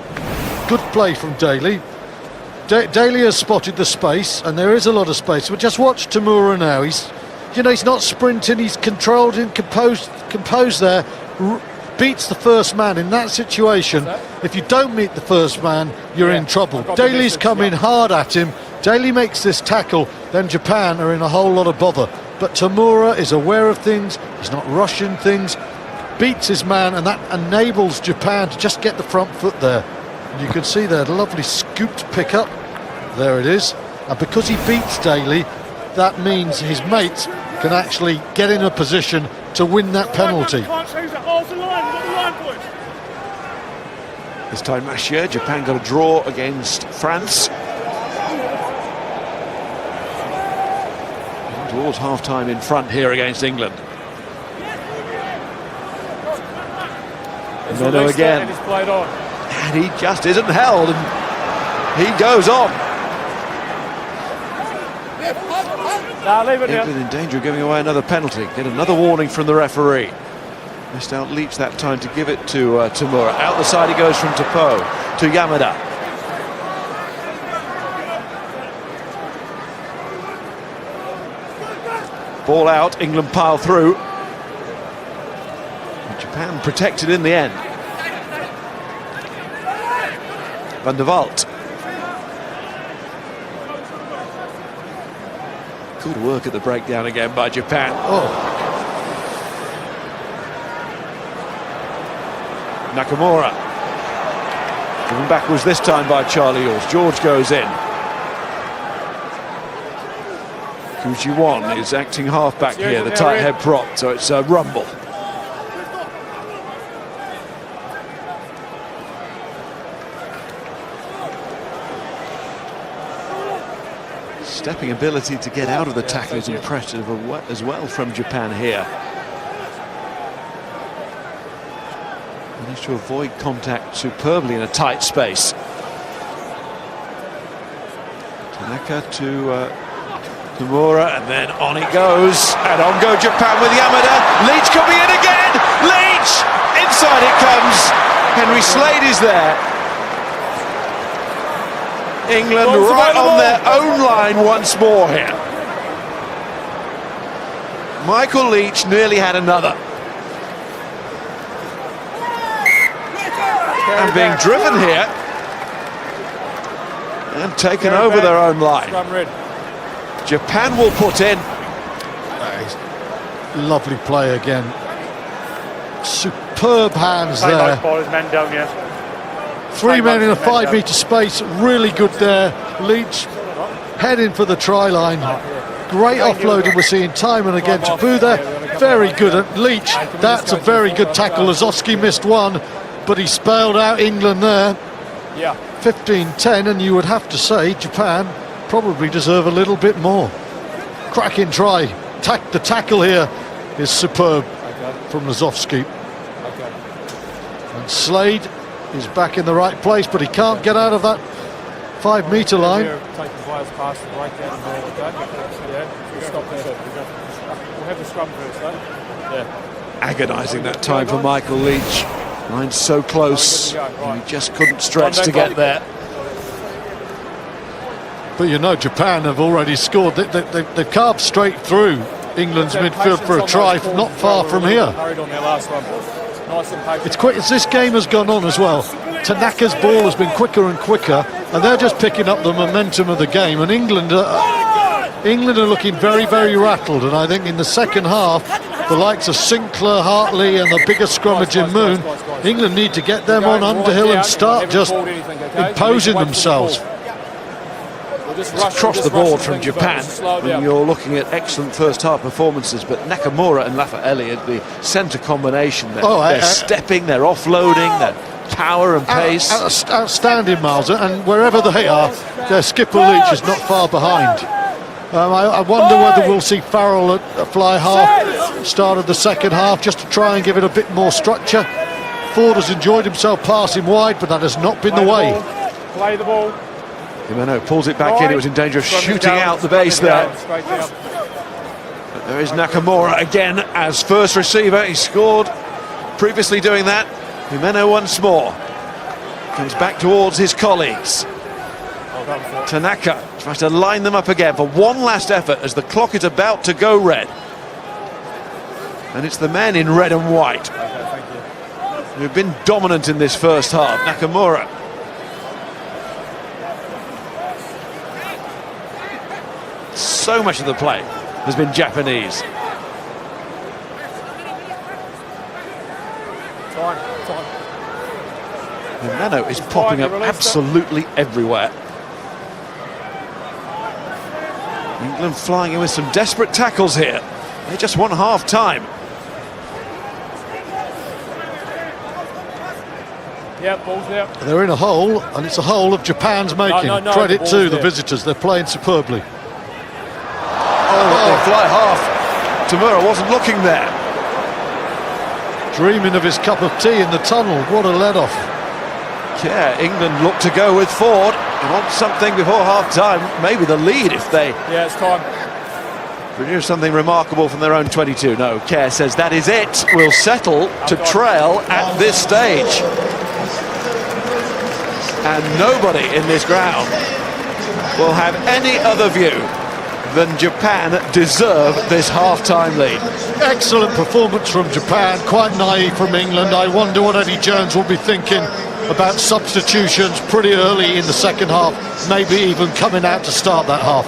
Good play from Daly. Daly has spotted the space, and there is a lot of space. But just watch Tamura now. He's not sprinting. He's controlled and composed there. Beats the first man in that situation. If you don't meet the first man, you're in trouble. Daly's coming hard at him. Daly makes this tackle, then Japan are in a whole lot of bother. But Tamura is aware of things. He's not rushing things. Beats his man, and that enables Japan to just get the front foot there. And you can see there, the lovely scooped pickup. There it is. And because he beats Daly, that means his mates can actually get in a position to win that penalty. This time last year, Japan got a draw against France. Towards half-time in front here against England. Himeno again. And he just isn't held, and he goes on. England in danger of giving away another penalty. Get another warning from the referee. Missed out Leitch that time to give it to Tamura. Out the side he goes from Tupou to Yamada. Ball out, England pile through. And Japan protected in the end. Van der Walt. Good work at the breakdown again by Japan. Nakamura. Driven backwards this time by Charlie Ewels. George goes in. Kujiwon is acting half-back here, the tight head prop, so it's a rumble. Stepping ability to get out of the tackle is impressive as well from Japan here. Managed to avoid contact superbly in a tight space. Tanaka to Tamura, and then on it goes, and on go Japan with Yamada. Leitch coming in again. Leitch, inside it comes. Henry Slade is there. England right on their own line once more here. Michael Leitch nearly had another. And being driven here and taken over their own line. Japan will put in. Lovely play again. Superb hands there. Three men in a 5 metre space, really good there. Leitch heading for the try line. Great offloading we're seeing time and again. Tupou there, very good at Leitch. That's a very good tackle. Lozowski missed one, but he spelled out England there. 15-10, and you would have to say Japan probably deserve a little bit more. Cracking try. The tackle here is superb from Lozowski. And Slade is back in the right place, but he can't get out of that 5 metre line. We'll have the scrum first, Agonising that time for Michael Leitch. Line so close, and he just couldn't stretch to get there. But you know, Japan have already scored. They've carved straight through England's midfield for a try, not far from here. It's quick as this game has gone on as well. Tanaka's ball has been quicker and quicker, and they're just picking up the momentum of the game. And England are looking very, very rattled. And I think in the second half the likes of Sinckler, Hartley and the bigger scrummaging Moon. England need to get them on Underhill and start just imposing themselves. It's across the board from Japan when you're looking at excellent first half performances, but Nakamura and Lafaele at the centre combination, they're stepping, they're offloading, their power and pace. Outstanding, Miles, and wherever they are, their skipper Leitch is not far behind. I wonder whether we'll see Farrell at fly half start of the second half, just to try and give it a bit more structure. Ford has enjoyed himself passing wide, but that has not been the way. Play the ball. Himeno pulls it back in. It was in danger of shooting out the base there. But there is Nakamura again as first receiver. He scored previously doing that. Himeno once more comes back towards his colleagues. Tanaka tries to line them up again for one last effort as the clock is about to go red. And it's the men in red and white who've been dominant in this first half. Nakamura. So much of the play has been Japanese. Himeno is popping up absolutely everywhere. England flying in with some desperate tackles here. They just won half time. Yep, ball's there. They're in a hole, and it's a hole of Japan's making. No, Credit the to the there. visitors, they're playing superbly. They fly half. Tamura wasn't looking there. Dreaming of his cup of tea in the tunnel. What a let-off. Yeah, England look to go with Ford. They want something before half-time, maybe the lead if they Yeah, it's time. produce something remarkable from their own 22. No, Kerr says that is it. We'll settle to trail at this stage. And nobody in this ground will have any other view than Japan deserve this half-time lead. Excellent performance from Japan, quite naive from England. I wonder what Eddie Jones will be thinking about substitutions pretty early in the second half, maybe even coming out to start that half.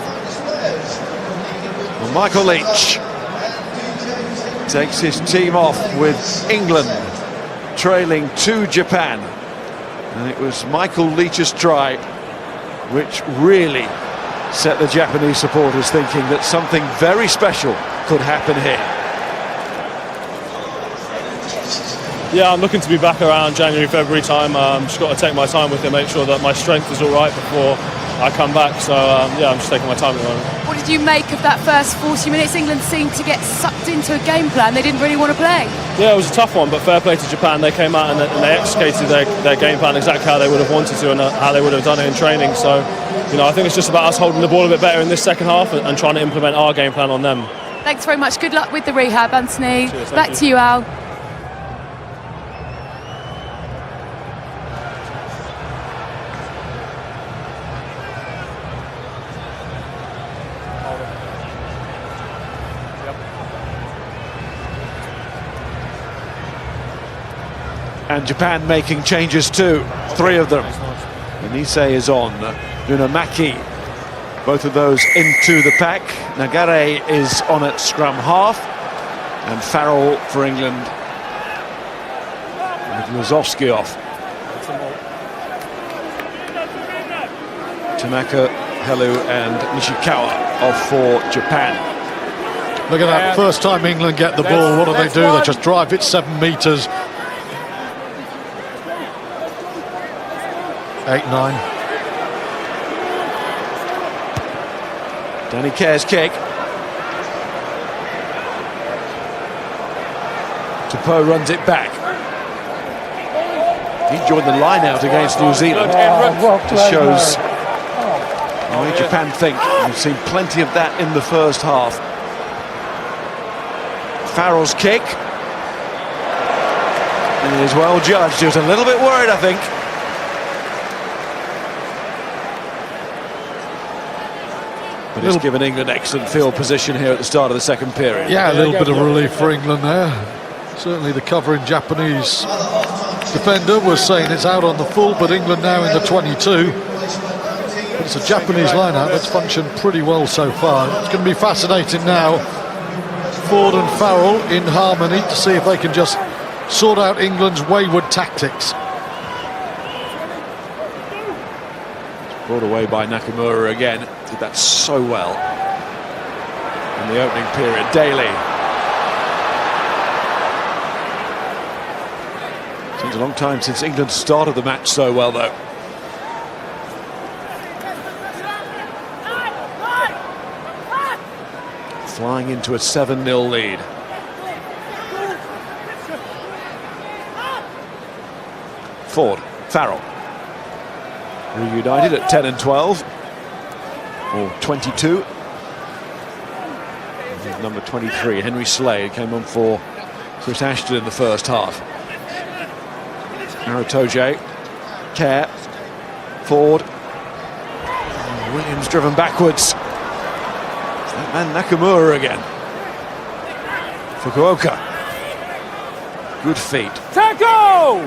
Well, Michael Leitch takes his team off with England trailing to Japan. And it was Michael Leitch's try which really set the Japanese supporters thinking that something very special could happen here. Yeah, I'm looking to be back around January, February time. Just got to take my time with it, make sure that my strength is all right before I come back. So yeah, I'm just taking my time at the moment. What did you make of that first 40 minutes? England seemed to get sucked into a game plan they didn't really want to play. Yeah, it was a tough one, but fair play to Japan. They came out and they executed their game plan exactly how they would have wanted to and how they would have done it in training. So, you know, I think it's just about us holding the ball a bit better in this second half and trying to implement our game plan on them. Thanks very much. Good luck with the rehab, Anthony. Cheers, back to you, Al. And Japan making changes too, 3 of them. Inise is on, Unamaki, both of those into the pack. Nagare is on at scrum half, and Farrell for England with Lozowski off. Tanaka, Helu and Nishikawa off for Japan. Look at that, first time England get the ball, what do they do? They just drive it 7 metres. 8-9. Danny Kerr's kick. Tupou runs it back. He joined the line out against New Zealand. Just shows the way Japan think. We've seen plenty of that in the first half. Farrell's kick. And it is well judged. He was a little bit worried, I think. But it's given England excellent field position here at the start of the second period. Yeah, a little bit of relief for England there. Certainly the covering Japanese defender was saying it's out on the full, but England now in the 22. But it's a Japanese line-out that's functioned pretty well so far. It's going to be fascinating now Ford and Farrell in harmony to see if they can just sort out England's wayward tactics. Brought away by Nakamura again. Did that so well in the opening period. Daly. Seems a long time since England started the match so well, though. Flying into a 7-0 lead. Ford, Farrell. Reunited at 10 and 12. Or 22. And number 23, Henry Slade, came on for Chris Ashton in the first half. Itoje, Care, Ford. Williams driven backwards. That man Nakamura again. Fukuoka. Good feet. Tackle!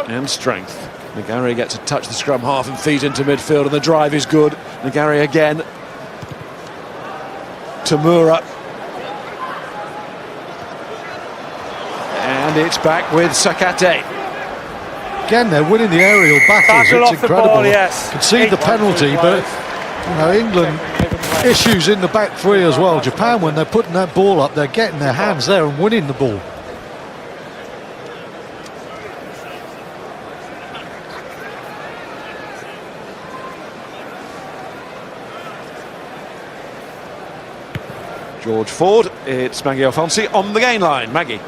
And strength. Nagare gets to touch the scrum half and feet into midfield, and the drive is good. Nagare again. Tamura. And it's back with Sakate. Again, they're winning the aerial battles. Tackle It's off the incredible. ball, yes. Concede the penalty, but you know, England issues in the back three as well. Japan, when they're putting that ball up, they're getting their hands there and winning the ball. George Ford, it's Maggie Alfonsi on the gain line. Maggie.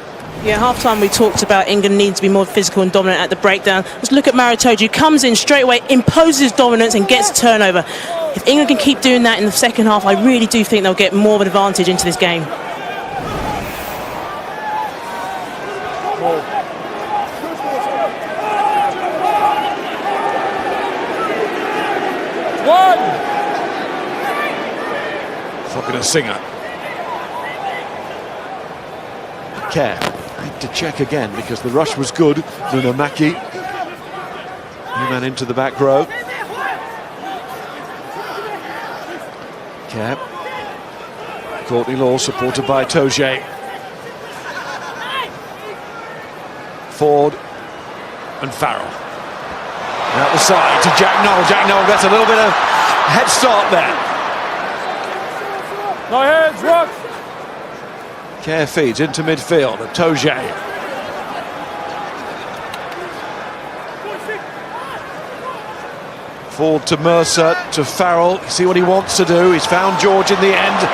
Yeah, half-time we talked about England needs to be more physical and dominant at the breakdown. Let's look at Itoje, who comes in straight away, imposes dominance and gets a turnover. If England can keep doing that in the second half, I really do think they'll get more of an advantage into this game. Cokanasiga. Care. Need to check again because the rush was good. Inagaki. New man into the back row. Care. Courtney Law supported by Itoje. Ford and Farrell. Out the side to Jack Nowell. Jack Nowell gets a little bit of head start there. No hands, rock! Care feeds into midfield. Itoje. Ford to Mercer, to Farrell. See what he wants to do. He's found George in the end,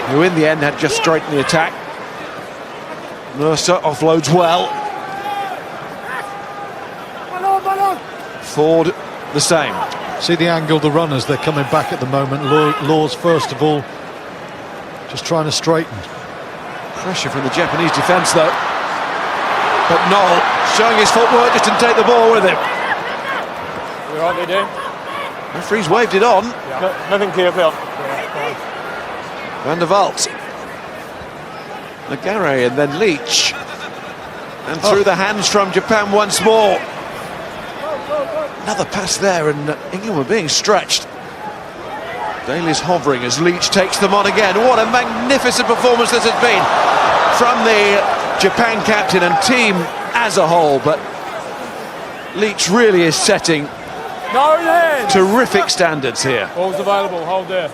who in the end had just straightened the attack. Mercer offloads well. Ford the same. See the angle, the runners, they're coming back at the moment. Laws, first of all, just trying to straighten. Pressure from the Japanese defence, though. But Nowell showing his footwork, just didn't take the ball with him. You right there, Dan? Referee's waved it on. Yeah. Nothing clear, Phil. Van der Walt. Nagare and then Leitch. And through the hands from Japan once more. Another pass there, and England were being stretched. Daly's hovering as Leitch takes them on again. What a magnificent performance this has been from the Japan captain and team as a whole. But Leitch really is setting terrific standards here. Ball's available, hold there.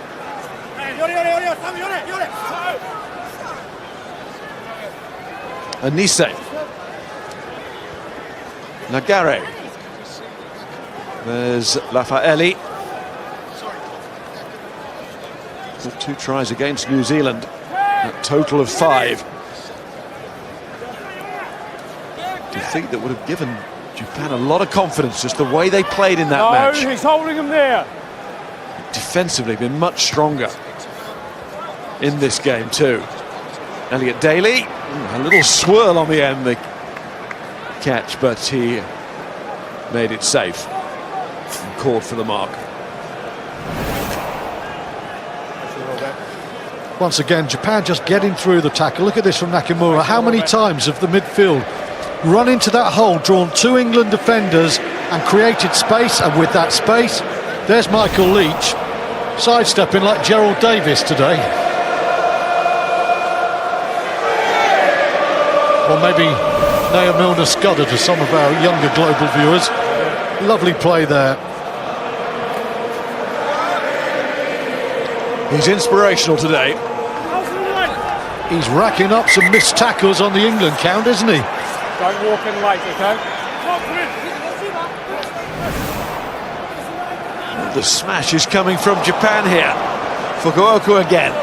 Anise. Nagare. There's Lafaele. 2 tries against New Zealand. A total of 5. Defeat that would have given Japan a lot of confidence, just the way they played in that match. He's holding him there. Defensively been much stronger in this game too. Elliot Daly, a little swirl on the end, the catch, but he made it safe and called for the mark. Once again, Japan just getting through the tackle. Look at this from Nakamura. How many times have the midfield run into that hole, drawn 2 England defenders and created space, and with that space, there's Michael Leitch sidestepping like Gerald Davis today. Or maybe Naya Milner-Scudder to some of our younger global viewers. Lovely play there. He's inspirational today. He's racking up some missed tackles on the England count, isn't he? Don't walk in late, okay? The smash is coming from Japan here. Fukuoka again.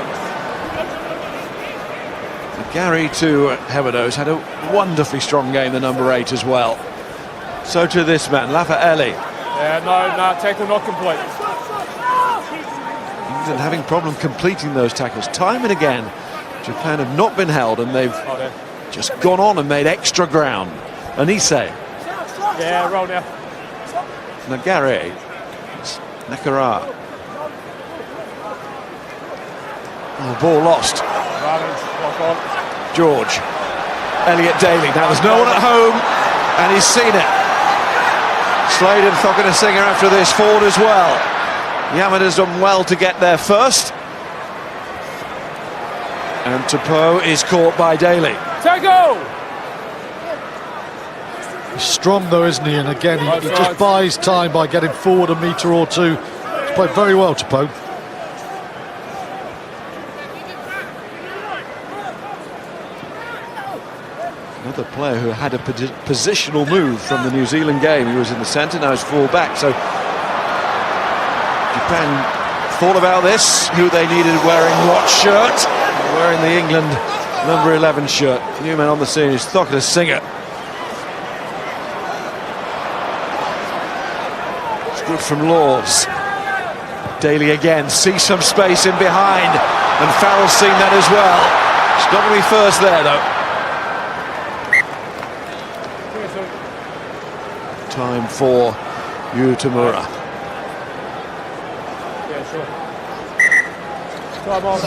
Nagare to Hemeno's had a wonderfully strong game, the number 8 as well. So to this man, Lafaele. Yeah, no, tackle not complete. England having problem completing those tackles time and again. Japan have not been held and they've just gone on and made extra ground. Anise. Yeah, roll now. Nagare. Nakamura. Oh, ball lost. George. Elliot Daly. Now there's no one at home and he's seen it. Slade and Cokanasiga after this forward as well. Yamada's done well to get there first. And Tupou is caught by Daly. Tango! He's strong though, isn't he? And again, he just buys time by getting forward a metre or two. He's played very well, Tupou. Another player who had a positional move from the New Zealand game. He was in the centre, now he's full back. So Japan thought about this, who they needed wearing what shirt. Wearing the England number 11 shirt. New man on the scene is Cokanasiga. It's good from Laws. Daly again, see some space in behind, and Farrell's seen that as well. It's not going to be first there though. Time for Tamura. Yeah, sure. Come on.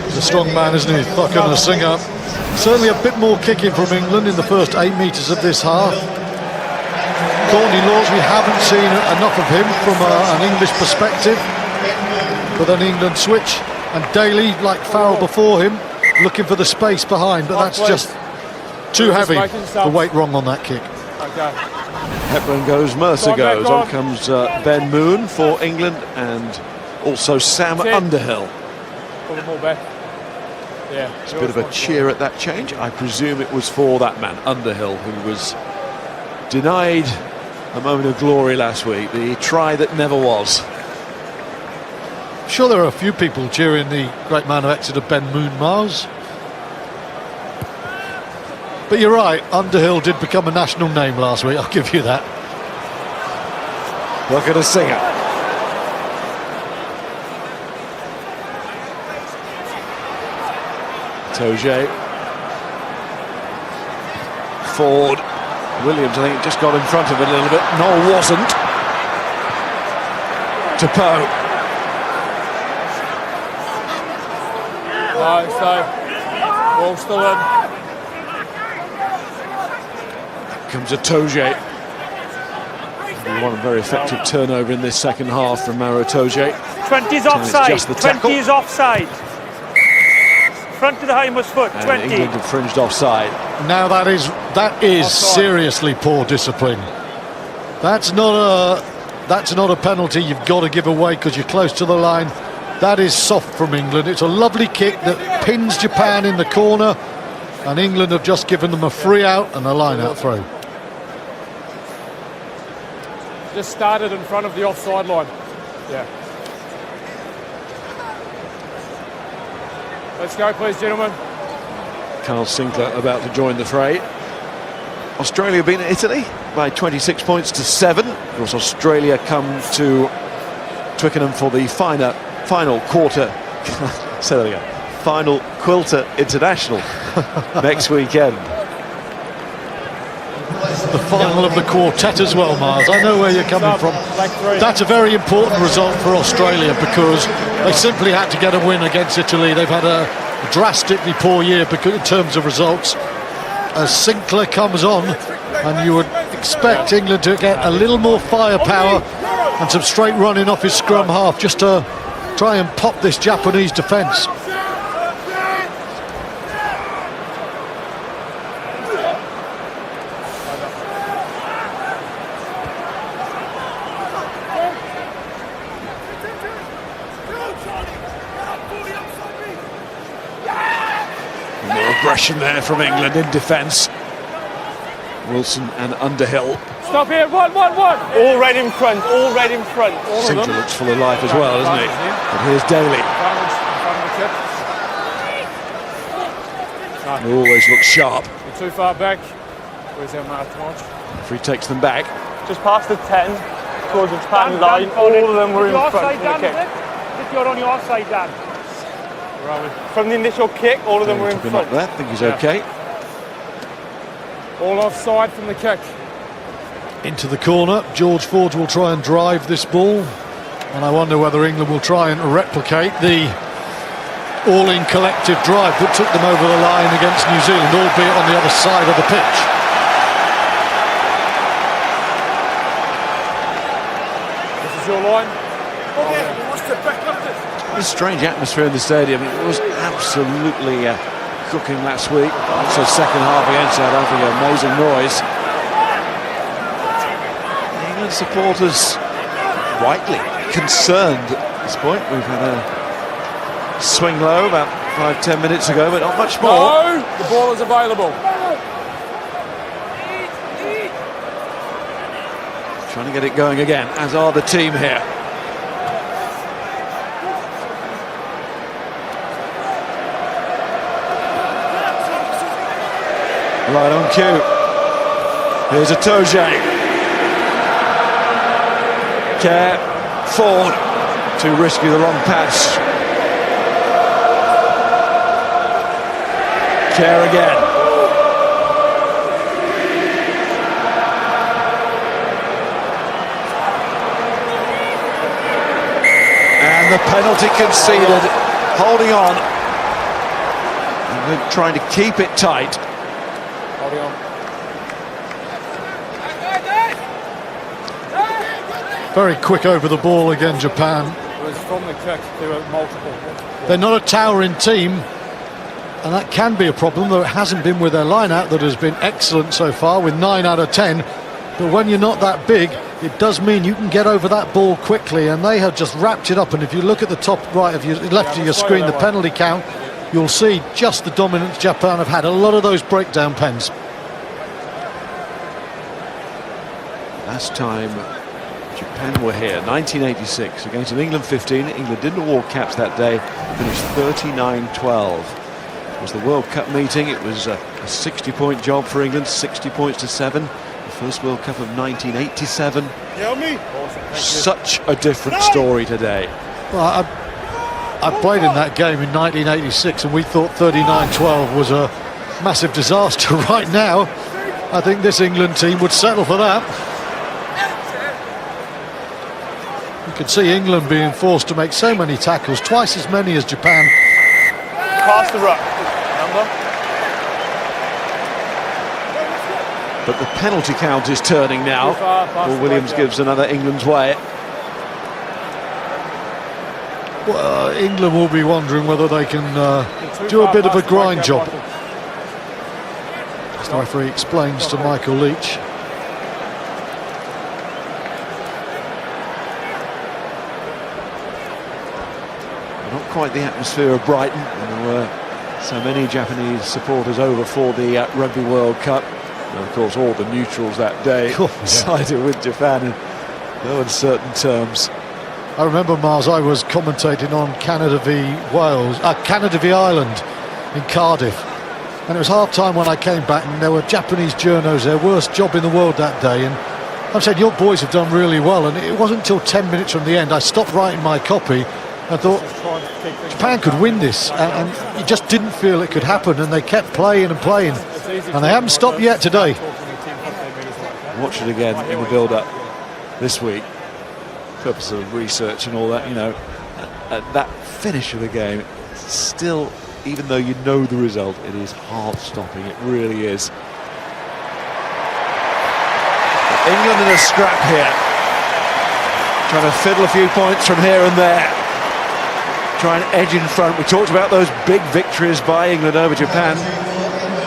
He's a strong man, isn't he? Cokanasiga. Certainly a bit more kicking from England in the first 8 metres of this half. Courtney Laws, we haven't seen enough of him from an English perspective. But then England switch, and Daly, like Farrell before him, looking for the space behind, but that's just too heavy. The weight wrong on that kick. Okay. Hepburn goes, Mercer goes. On comes Ben Moon for England, and also Sam Underhill. Pull them all back. Yeah. It's a bit of a cheer at that change. I presume it was for that man, Underhill, who was denied a moment of glory last week. The try that never was. I'm sure there are a few people cheering the great man of Exeter, Ben Moon, Mars. But you're right, Underhill did become a national name last week, I'll give you that. Look at a singer. Itoje. Ford. Williams, I think, just got in front of it a little bit. Nowell wasn't. Tupou. No, so ball still in. Comes Itoje. One very effective turnover in this second half from Itoje. 20's offside. Just the tackle. 20's offside. Front of the hindmost foot. And 20. England infringed offside. Now that is seriously poor discipline. That's not a penalty you've got to give away because you're close to the line. That is soft from England. It's a lovely kick that pins Japan in the corner, and England have just given them a free out and a line-out throw. Just started in front of the offside line. Yeah. Let's go, please, gentlemen. Carl Sinckler about to join the fray. Australia beat Italy by 26 points to 7. Of course, Australia come to Twickenham for the final quarter. Say that again. Final Quilter International next weekend. The final of the quartet as well, Mars. I know where you're coming from. That's a very important result for Australia because they simply had to get a win against Italy. They've had a drastically poor year because in terms of results. As Sinckler comes on, and you would expect England to get a little more firepower and some straight running off his scrum half just to try and pop this Japanese defence. More aggression there from England in defence. Wilson and Underhill. Stop here, one. All red in front, all red in front. Sinckler looks full of life as well, doesn't he? But here's Daly. He always looks sharp. You're too far back. Where's our mark, March? If he takes them back. Just past the 10, towards the Japan line, all of them were in front of the kick. If you're on your side, Dan. From the initial kick, all of them were in front. I think he's okay. All offside from the kick. Into the corner, George Forge will try and drive this ball, and I wonder whether England will try and replicate the all-in collective drive that took them over the line against New Zealand, albeit on the other side of the pitch. This is your line. A strange atmosphere in the stadium. It was absolutely cooking last week. So second half against South Africa, amazing noise. England supporters rightly concerned at this point. We've had a swing low about 5-10 minutes ago, but not much more. No, the ball is available. Trying to get it going again, as are the team here. Right on cue. Here's Itoje. Care, Ford. Too risky, the long pass. Care again. And the penalty conceded. Holding on. And trying to keep it tight. Holding on. Very quick over the ball again, Japan. It was from the kick. There were multiple. They're not a towering team, and that can be a problem, though it hasn't been with their line-out that has been excellent so far, with 9 out of 10. But when you're not that big, it does mean you can get over that ball quickly, and they have just wrapped it up. And if you look at the top right of your left of your screen, the penalty count, you'll see just the dominance Japan have had. A lot of those breakdown pens. Last time Japan were here, 1986, against an England 15. England didn't award caps that day, finished 39-12. It was the World Cup meeting. It was a 60-point job for England, 60 points to 7. The first World Cup of 1987. Such a different story today. Well, I played in that game in 1986, and we thought 39-12 was a massive disaster. Right now, I think this England team would settle for that. You can see England being forced to make so many tackles, twice as many as Japan. Past the ruck, number. But the penalty count is turning now. Paul Williams gives another England's way. Well, England will be wondering whether they can do a bit of a grind job. As the referee explains to Michael Leitch. Not quite the atmosphere of Brighton. There were so many Japanese supporters over for the Rugby World Cup. And of course, all the neutrals that day sided with Japan in no uncertain terms. I remember, Mars, I was commentating on Canada v Wales, Canada v Ireland in Cardiff, and it was half-time when I came back, and there were Japanese journos, their worst job in the world that day, and I said, your boys have done really well, and it wasn't until 10 minutes from the end I stopped writing my copy. I thought Japan could win this, and you just didn't feel it could happen, and they kept playing and playing, and they haven't stopped yet today. Watch it again in the build-up this week. Purpose of research and all that, you know, at that finish of the game, still, even though you know the result, it is heart-stopping. It really is. England in a scrap here, trying to fiddle a few points from here and there. try and edge in front. We talked about those big victories by England over Japan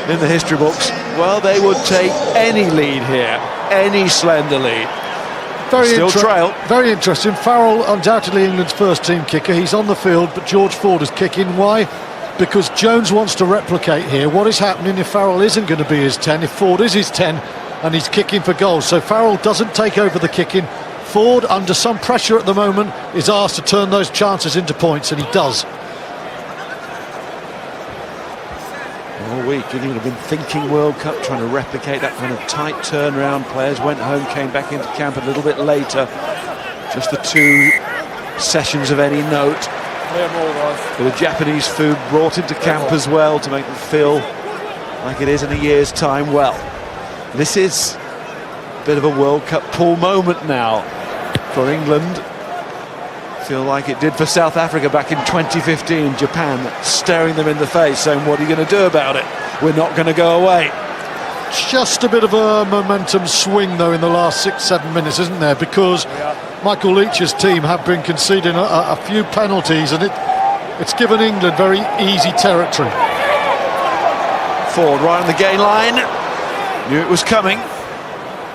in the history books. Well, they would take any lead here, any slender lead. Still trail. Very interesting. Farrell, undoubtedly England's first team kicker. He's on the field, but George Ford is kicking. Why? Because Jones wants to replicate here. What is happening if Farrell isn't going to be his 10, if Ford is his 10 and he's kicking for goals? So Farrell doesn't take over the kicking. Ford, under some pressure at the moment, is asked to turn those chances into points, and he does. All week, England have been thinking World Cup, trying to replicate that kind of tight turnaround. Players went home, came back into camp a little bit later. Just the 2 sessions of any note. With the Japanese food brought into camp as well to make them feel like it is in a year's time. Well, this is a bit of a World Cup pool moment now for England. Feel like it did for South Africa back in 2015. Japan staring them in the face, saying, what are you going to do about it? We're not going to go away. Just a bit of a momentum swing, though, in the last 6-7 minutes, isn't there? Because Michael Leitch's team have been conceding a few penalties, and it's given England very easy territory. Ford right on the gain line. Knew it was coming.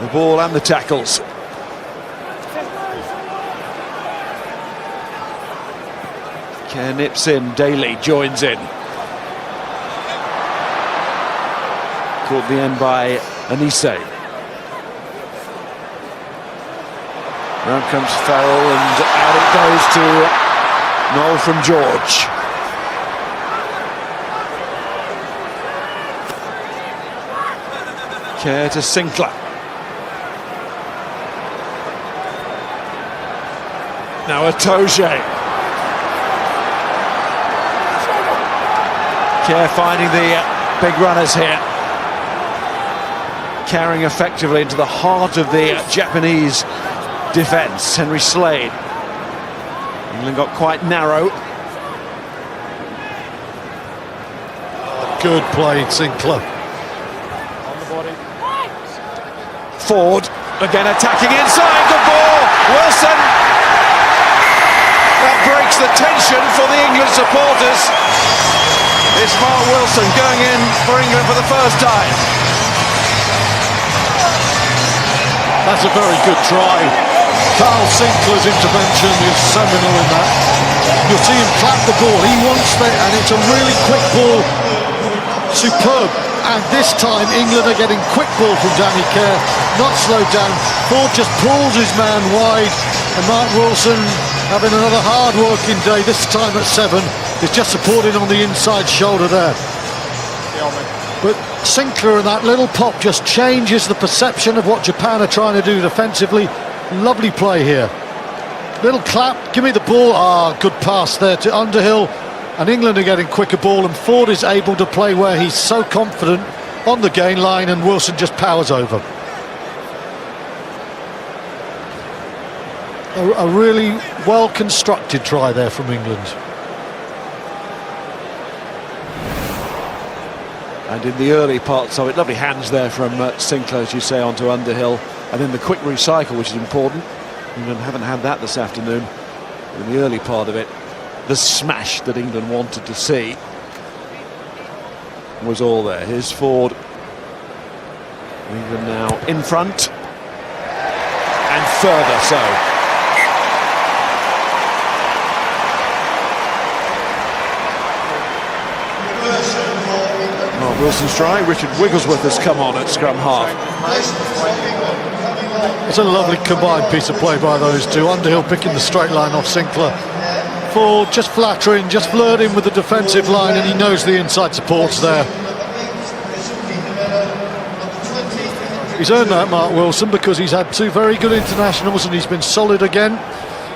The ball and the tackles. Kerr nips in, Daly joins in. Caught the end by Anise. Round comes Farrell, and out it goes to Nowell from George. Kerr to Sinckler. Now Itoje. Kerr finding the big runners here. Carrying effectively into the heart of the Japanese defence. Henry Slade. England got quite narrow. Good play, Sinckler. On the body. Ford again attacking inside. Good ball. Wilson. That breaks the tension for the England supporters. It's Mark Wilson going in for England for the first time. That's a very good try. Carl Sinckler's intervention is seminal in that. You'll see him clap the ball. He wants that, and it's a really quick ball. Superb. And this time England are getting quick ball from Danny Kerr, not slowed down. Ford just pulls his man wide, and Mark Wilson, having another hard-working day, this time at 7, is just supporting on the inside shoulder there. But Sinckler and that little pop just changes the perception of what Japan are trying to do defensively. Lovely play here. Little clap, give me the ball. Ah, good pass there to Underhill. And England are getting quicker ball, and Ford is able to play where he's so confident on the gain line, and Wilson just powers over. A really well-constructed try there from England. And in the early parts of it, lovely hands there from Sinckler, as you say, onto Underhill. And then the quick recycle, which is important. England haven't had that this afternoon. In the early part of it, the smash that England wanted to see was all there. Here's Ford. England now in front. And further so. Wilson's try. Richard Wigglesworth has come on at scrum half. It's a lovely combined piece of play by those two. Underhill picking the straight line off Sinckler. Ford just flattering, just flirting with the defensive line, and he knows the inside support's there. He's earned that, Mark Wilson, because he's had 2 very good internationals, and he's been solid again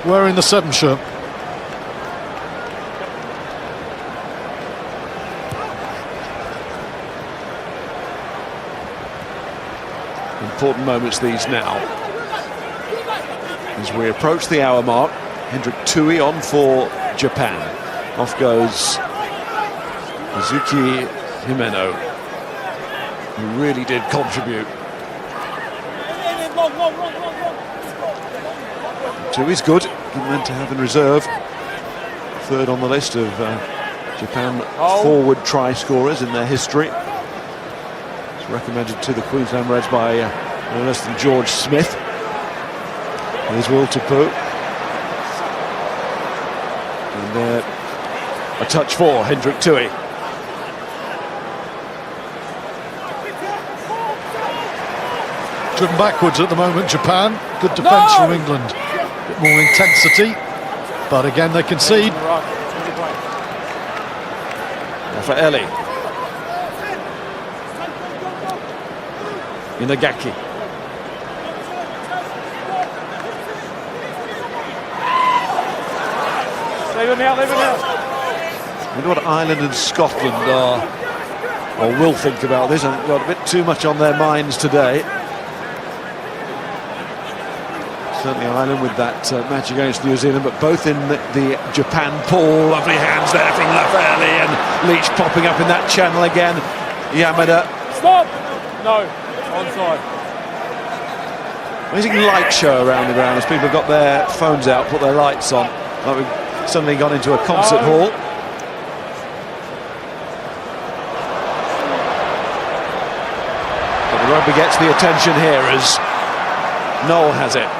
wearing the 7 shirt. Important moments these now. As we approach the hour mark, Hendrik Tui on for Japan. Off goes Kazuki Himeno, who really did contribute. Tui's good, good man to have in reserve. third on the list of Japan forward try scorers in their history. It's recommended to the Queensland Reds by no less than George Smith. Here's Will Tupou. And a touch for Hendrik Tui. Driven backwards at the moment, Japan. Good defence from England. A bit more intensity, but again they concede. Lafaele. Inagaki. Leave him out, leave him out. I wonder what Ireland and Scotland are, or will think about this. I've got a bit too much on their minds today. Certainly Ireland with that match against New Zealand, but both in the Japan pool. Lovely hands there from Lafaele, and Leitch popping up in that channel again. Yamada. Stop! No, onside. Amazing light show around the ground as people have got their phones out, put their lights on. Like we've suddenly gone into a concert hall. But the rugby gets the attention here as Nowell has it.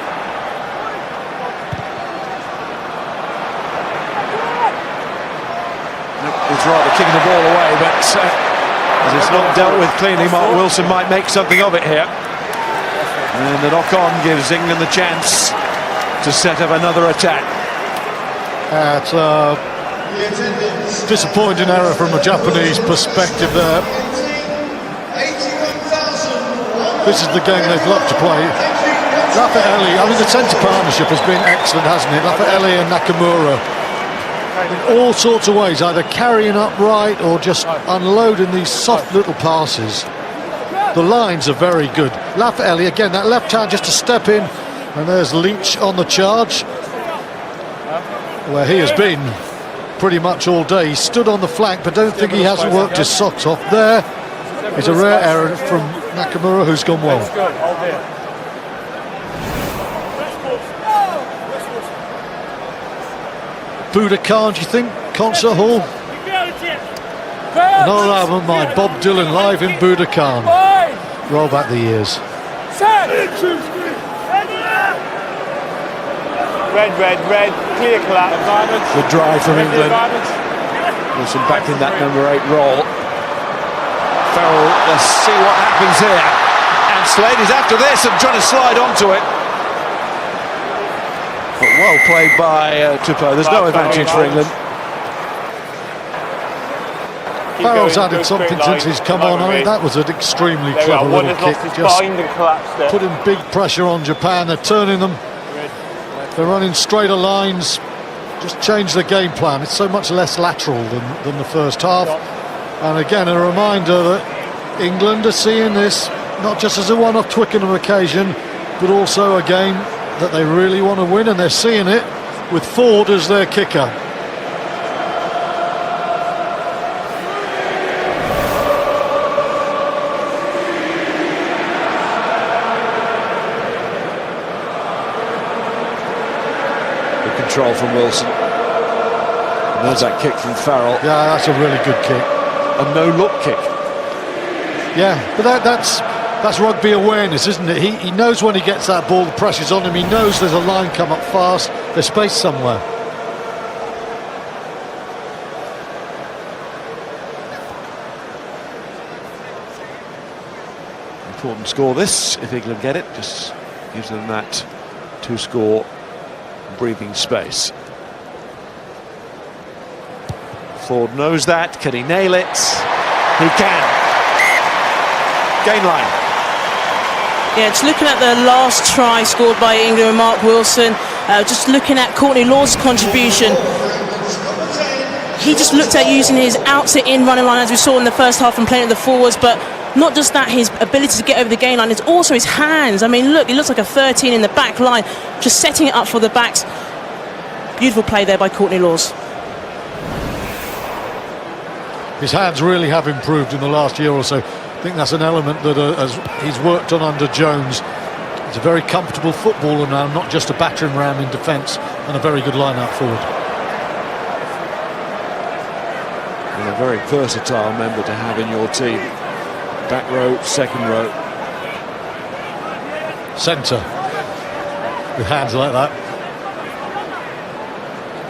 It's rather kicking the ball away, but as it's not dealt with cleanly, Mark Wilson might make something of it here. And the knock-on gives England the chance to set up another attack. It's a disappointing error from a Japanese perspective there. This is the game they've loved to play. Lafaele, I mean the centre partnership has been excellent, hasn't it? Lafaele and Nakamura, in all sorts of ways, either carrying up right or just unloading these soft little passes. The lines are very good. Lafaele, again, that left hand just to step in, and there's Leitch on the charge, where he has been pretty much all day. He stood on the flank, but don't think he hasn't worked his socks off. There is a rare error from Nakamura, who's gone well. Budokan, do you think? Concert hall? Another album of mine, Bob Dylan live in Budokan. Roll back the years. Red, clear collapse. Good drive from England. Wilson back in that number 8 role. Farrell, let's see what happens here. And Slade is after this and trying to slide onto it. But well played by Tupou. There's no advantage for England. Farrell's added something since he's come on. I mean, that was an extremely clever little kick. Just putting big pressure on Japan. They're turning them. They're running straighter lines. Just change the game plan. It's so much less lateral than the first half. And again, a reminder that England are seeing this not just as a one-off Twickenham occasion, but also a game that they really want to win, and they're seeing it with Ford as their kicker. Good control from Wilson. And there's that kick from Farrell. Yeah, that's a really good kick. A no-look kick. Yeah, but that's rugby awareness, isn't it? He knows when he gets that ball, the pressure's on him. He knows there's a line come up fast. There's space somewhere. Important score this, if England get it. Just gives them that 2-score breathing space. Ford knows that. Can he nail it? He can. Game line. Yeah, just looking at the last try scored by England and Mark Wilson, just looking at Courtney Lawes' contribution, he just looked at using his out-to-in running line as we saw in the first half and playing with the forwards, but not just that, his ability to get over the game line, it's also his hands. I mean, look, he looks like a 13 in the back line, just setting it up for the backs. Beautiful play there by Courtney Lawes. His hands really have improved in the last year or so. I think that's an element that as he's worked on under Jones. He's a very comfortable footballer now, not just a battering ram in defence, and a very good line-out forward. And a very versatile member to have in your team. Back row, second row. Centre. With hands like that.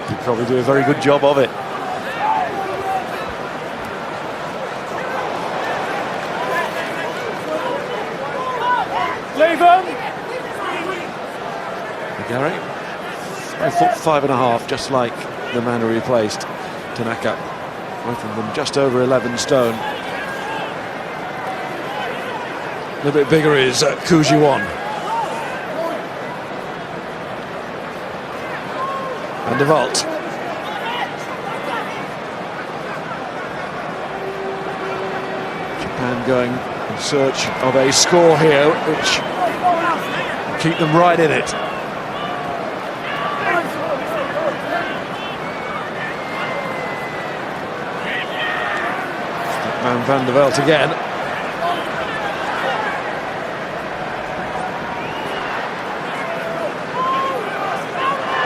He'd probably do a very good job of it. Leave him! Nagare, 5'5.5", just like the man who replaced Tanaka. Both of them just over 11 stone. A little bit bigger is Kujiwon. And Walt. Japan going in search of a score here, which will keep them right in it. Van der Veld again.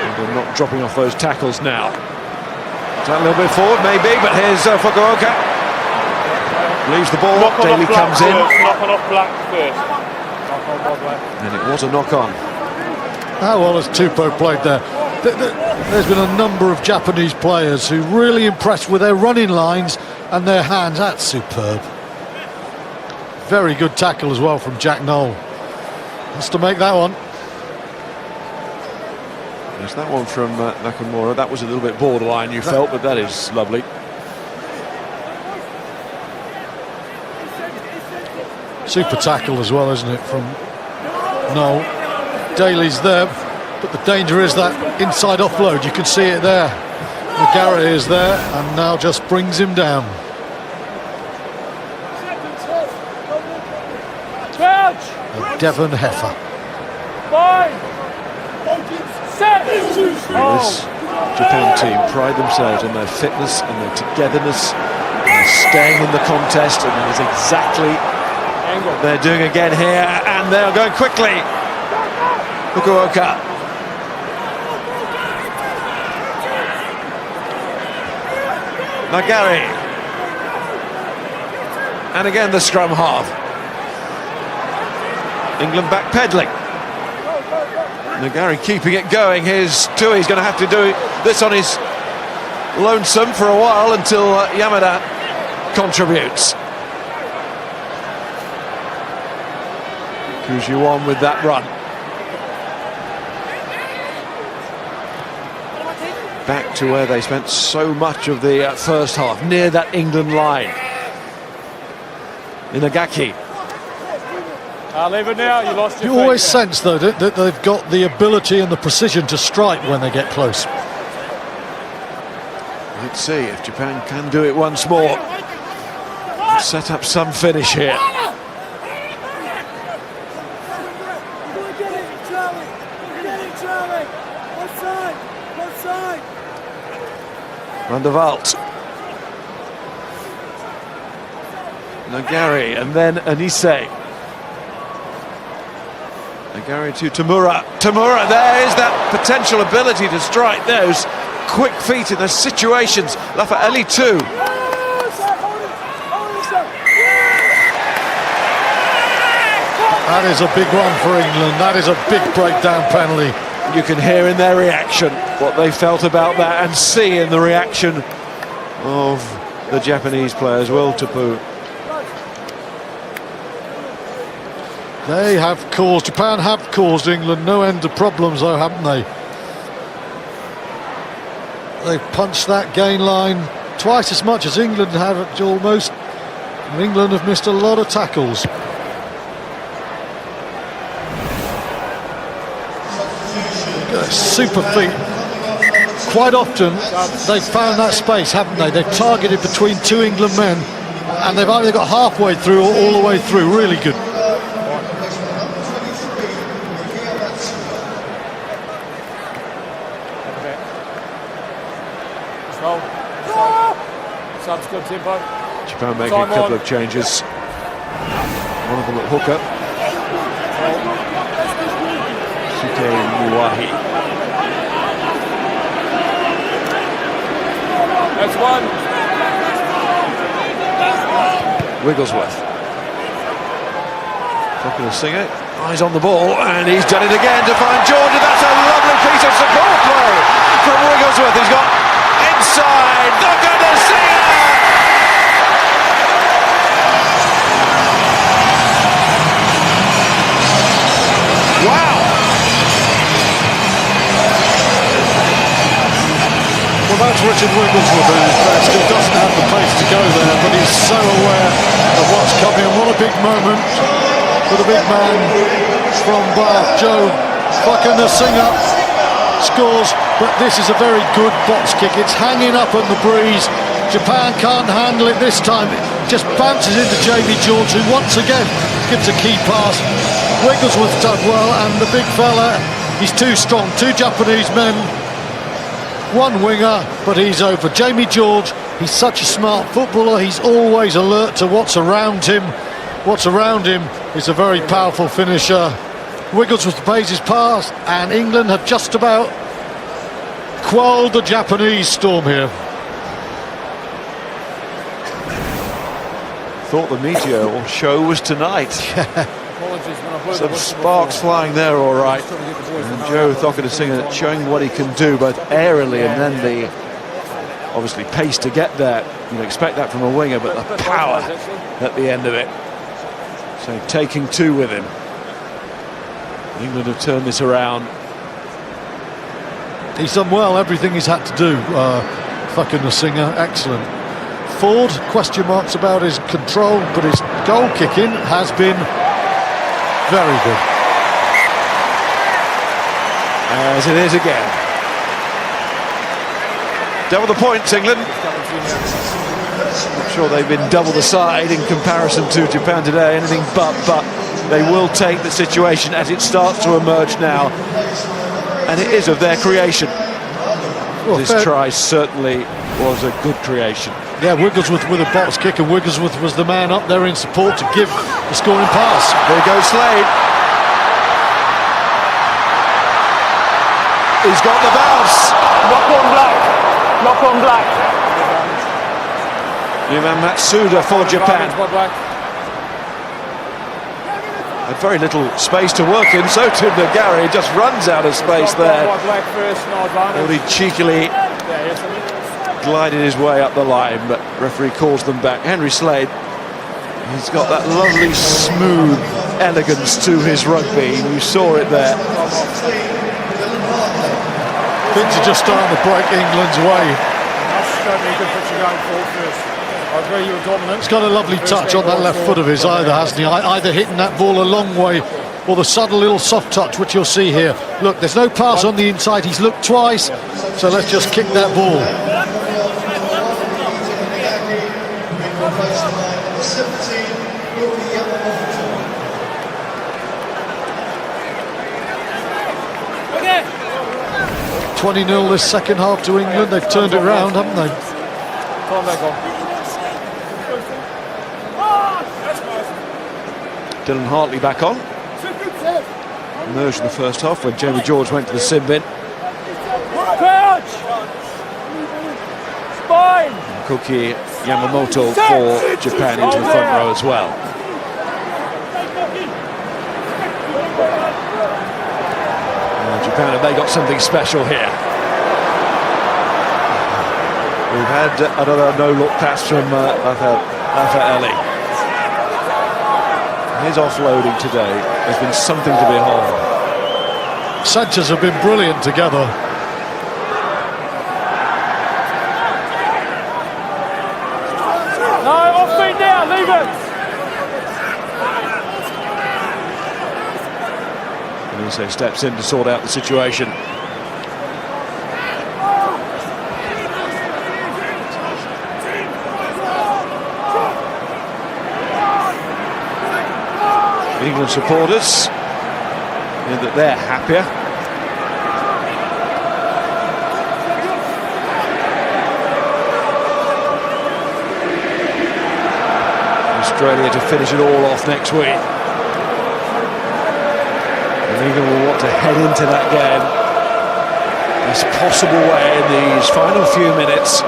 And they're not dropping off those tackles now. Is that a little bit forward? Maybe, but here's Fukuoka. Leaves the ball, Daly comes in. Knock on off Black first. And it was a knock-on. How well has Tupou played there? There's been a number of Japanese players who really impressed with their running lines and their hands. That's superb. Very good tackle as well from Jack Nowell. Has to make that one. There's that one from Nakamura. That was a little bit borderline, you felt, but that is lovely. Super tackle as well, isn't it, from Nowell. Daly's there, but the danger is that inside offload. You can see it there. Nagare is there and now just brings him down. A Devon heifer. This Japan team pride themselves on their fitness and their togetherness and their staying in the contest, and that is exactly what they're doing again here, and they are going quickly. Fukuoka. Nagare. And again the scrum half. England backpedaling. Nagare keeping it going. Here's Itoje. He's going to have to do this on his lonesome for a while until Yamada contributes. Kujiwon with that run. Back to where they spent so much of the first half, near that England line. Inagaki. Leave it now, you lost your You always feet. sense, though, that they've got the ability and the precision to strike when they get close. Let's see if Japan can do it once more. Set up some finish here. Van der Walt. Nagare and then Anise. Nagare to Tamura. Tamura, there is that potential ability to strike those quick feet in those situations. Lafaele too. That is a big one for England. That is a big breakdown penalty. You can hear in their reaction what they felt about that, and see in the reaction of the Japanese players. Walt Tupou. They have caused, Japan have caused England no end of problems though, haven't they? They've punched that gain line twice as much as England have almost. And England have missed a lot of tackles. Super feet. Quite often they've found that space, haven't they? They've targeted between two England men and they've either got halfway through or all the way through. Really good. Subs good tempo. Japan making a couple of changes. One of them at hooker. That's one. Wigglesworth. Cokanasiga, eyes on the ball, and he's done it again to find George, and that's a lovely piece of support play from Wigglesworth. He's got inside, Cokanasiga! Wow! Well, that's Richard Wigglesworth at his best. He doesn't have the pace to go there, but he's so aware of what's coming. And what a big moment for the big man from Bath. Joe Cokanasiga scores, but this is a very good box kick. It's hanging up on the breeze. Japan can't handle it this time. It just bounces into Jamie George, who once again gives a key pass. Wigglesworth done well, and the big fella, he's too strong. Two Japanese men, one winger, but he's over. Jamie George, he's such a smart footballer. He's always alert to what's around him. What's around him is a very powerful finisher. Wigglesworth pays his pass, and England have just about quelled the Japanese storm here. Thought the meteor show was tonight. Some sparks flying there, all right. And Joe Cokanasiga showing what he can do, both aerially and then the obviously pace to get there. You'd expect that from a winger, but the power at the end of it. So taking two with him. England have turned this around. He's done well, everything he's had to do. Cokanasiga, excellent. Ford, question marks about his control, but his goal kicking has been very good. As it is again. Double the points, England. I'm sure they've been double the side in comparison to Japan today. Anything but they will take the situation as it starts to emerge now. And it is of their creation. Well, this try certainly was a good creation. Yeah, Wigglesworth with a box kick, and Wigglesworth was the man up there in support to give the scoring pass. There goes Slade. He's got the bounce. Knock on black. Knock on black. New man Matsuda for Japan. Had very little space to work in, so too Nagare. Just runs out of space there. Well, he cheekily glided his way up the line, but referee calls them back. Henry Slade, he's got that lovely smooth elegance to his rugby. You saw it there. Things are just starting to break England's way. He's got a lovely touch on that left foot of his either, hasn't he? Either hitting that ball a long way or the subtle little soft touch, which you'll see here. Look, there's no pass on the inside. He's looked twice, so let's just kick that ball. Okay. 20-0 this second half to England. They've turned it around, haven't they? Dylan Hartley back on. Emerged in the first half when Jamie George went to the sin bin. Koki Yamamoto for Japan into the front row as well. Japan, have they got something special here? We've had another no-look pass from Lafaele. His offloading today has been something to behold. Centres have been brilliant together. No, off feet now, leave it. And also steps in to sort out the situation. England supporters, that they're happier. Australia to finish it all off next week. And England will want to head into that game best possible way in these final few minutes.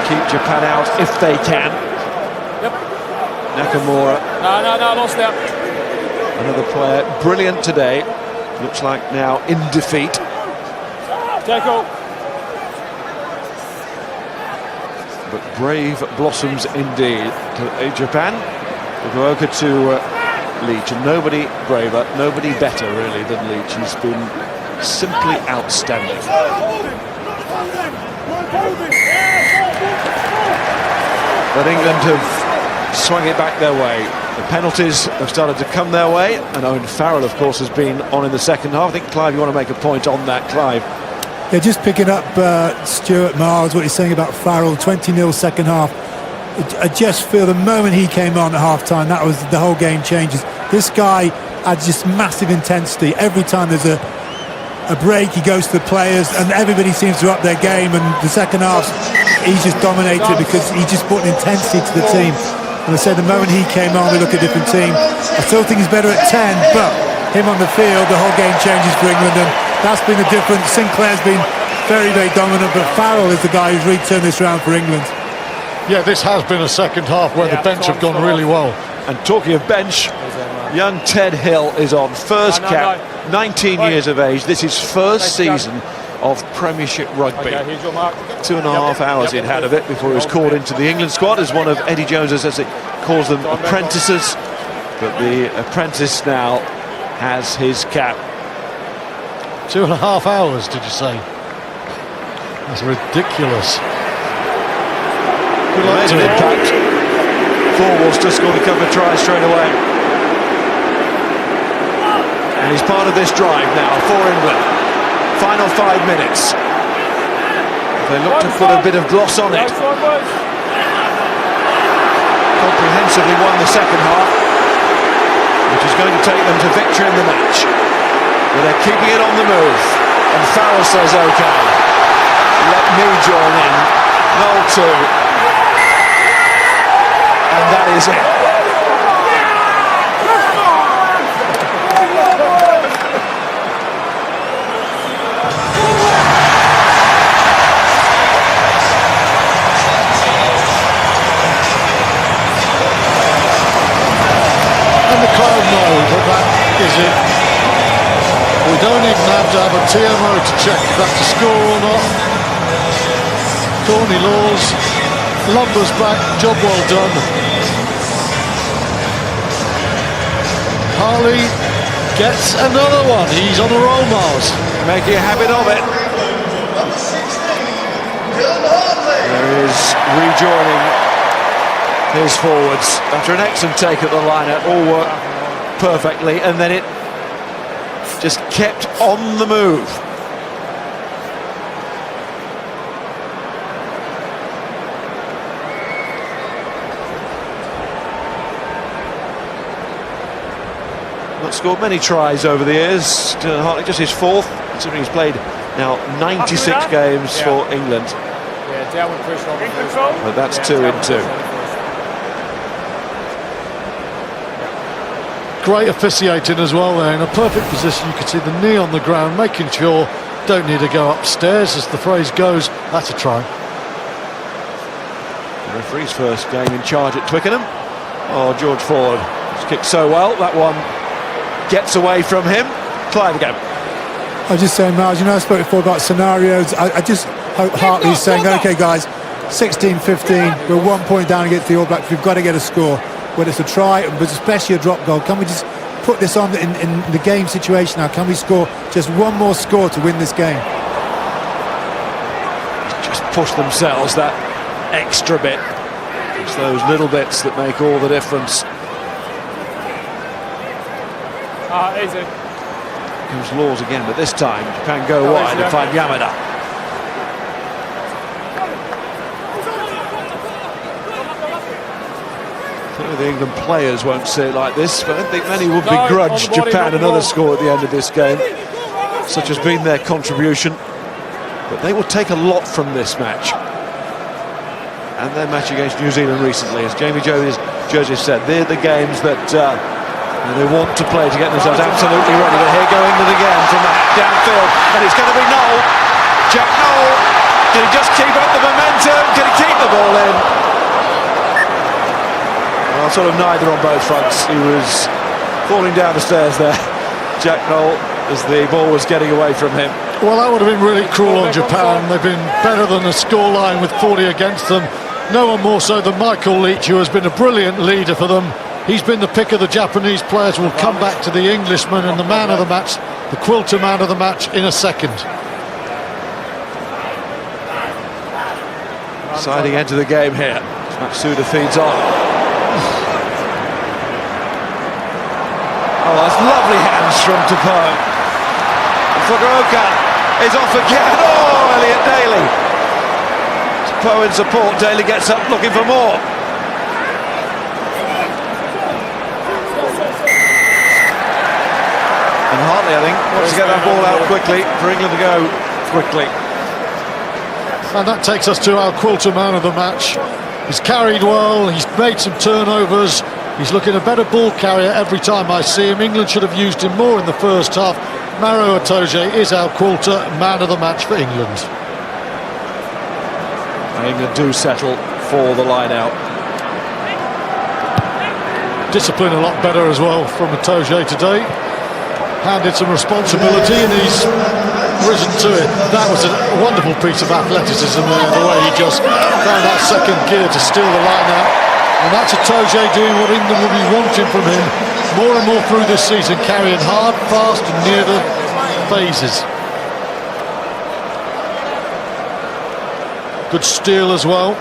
Keep Japan out if they can. Yep. Nakamura, No, lost out. another player, brilliant today. Looks like now in defeat. Tackle. But brave blossoms indeed to Japan. Fukuoka to Leitch, and nobody braver, nobody better really than Leitch. He's been simply outstanding. But England have swung it back their way. The penalties have started to come their way, and Owen Farrell, of course, has been on in the second half. I think, Clive, you want to make a point on that, Clive? Yeah, just picking up Stuart Miles, what he's saying about Farrell, 20-0 second half. I just feel the moment he came on at half-time, that was the whole game changes. This guy had just massive intensity. Every time there's a break, he goes to the players, and everybody seems to up their game. And the second half, he's just dominated because he just brought intensity to the team. And I said the moment he came on, we look at a different team. I still think he's better at 10, but him on the field, the whole game changes for England, and that's been the difference. Sinckler's been very, very dominant, but Farrell is the guy who's really turned this round for England. Yeah, this has been a second half where the bench have gone really well. And talking of bench, young Ted Hill is on first cap, 19 years of age. This is first season of Premiership Rugby. 2.5 hours he'd had of it before he was called into the England squad as one of Eddie Jones's, as he calls them, apprentices. But the apprentice now has his cap. 2.5 hours, did you say? That's ridiculous. Good luck to impact. Forwards to score a couple of tries straight away. And he's part of this drive now for England. Final 5 minutes. They look to put a bit of gloss on it. Comprehensively won the second half, which is going to take them to victory in the match. But they're keeping it on the move. And Farrell says, OK, let me join in. Nowell 2. And that is it. And the crowd know that is it. We don't even have to have a TMO to check if that's a score or not. Corny Laws, Lumber's back, job well done. Hartley gets another one. He's on a roll, Miles. Making a habit of it. There is rejoining his forwards after an excellent take at the line. It all worked perfectly, and then it just kept on the move. Not scored many tries over the years. Hartley just his fourth, considering he's played now 96 games for England. Yeah, downward pressure on the first. But that's 2 in 2. Great officiating as well there, in a perfect position. You could see the knee on the ground, making sure don't need to go upstairs, as the phrase goes. That's a try. The referee's first game in charge at Twickenham. Oh, George Ford has kicked so well. That one gets away from him. Clive again. I was just saying, Miles, I spoke before about scenarios. I just hope Hartley's saying, OK, guys, 16-15, we're 1 point down against the All Blacks. We've got to get a score. Whether it's a try, but especially a drop goal. Can we just put this on in the game situation now? Can we score just one more score to win this game? Just push themselves that extra bit. It's those little bits that make all the difference. Easy. Comes Laws again, but this time Japan go wide and find Yamada. The England players won't see it like this, but I don't think many would begrudge Japan another score at the end of this game, such has been their contribution. But they will take a lot from this match and their match against New Zealand recently. As Jamie Joseph said, they're the games that they want to play to get themselves absolutely ready. But here go England again from that downfield, and it's going to be Nowell. Jack Nowell, can he just keep up the momentum? Can he keep the ball in? Well, sort of neither on both fronts. He was falling down the stairs there, Jack Nowell, as the ball was getting away from him. Well, that would have been really cruel on Japan. They've been better than the scoreline with 40 against them. No one more so than Michael Leitch, who has been a brilliant leader for them. He's been the pick of the Japanese players. We'll come back to the Englishman and the man of the match, the Quilter man of the match, in a second. Siding into the game here. Matsuda feeds on. Oh, that's lovely hands from Tupou. Fukuoka is off again. Oh, Elliot Daly. Tupou in support. Daly gets up looking for more. And Hartley, I think, wants to get that ball out quickly for England to go quickly. And that takes us to our Quilter man of the match. He's carried well, he's made some turnovers, he's looking a better ball carrier every time I see him. England should have used him more in the first half. Itoje is our Quilter man of the match for England. And England do settle for the line out. Discipline a lot better as well from Itoje today. Handed some responsibility and he's risen to it. That was a wonderful piece of athleticism there, the way he just found that second gear to steal the line out. And that's Itoje doing what England will be wanting from him more and more through this season, carrying hard, fast and near the phases. Good steal as well.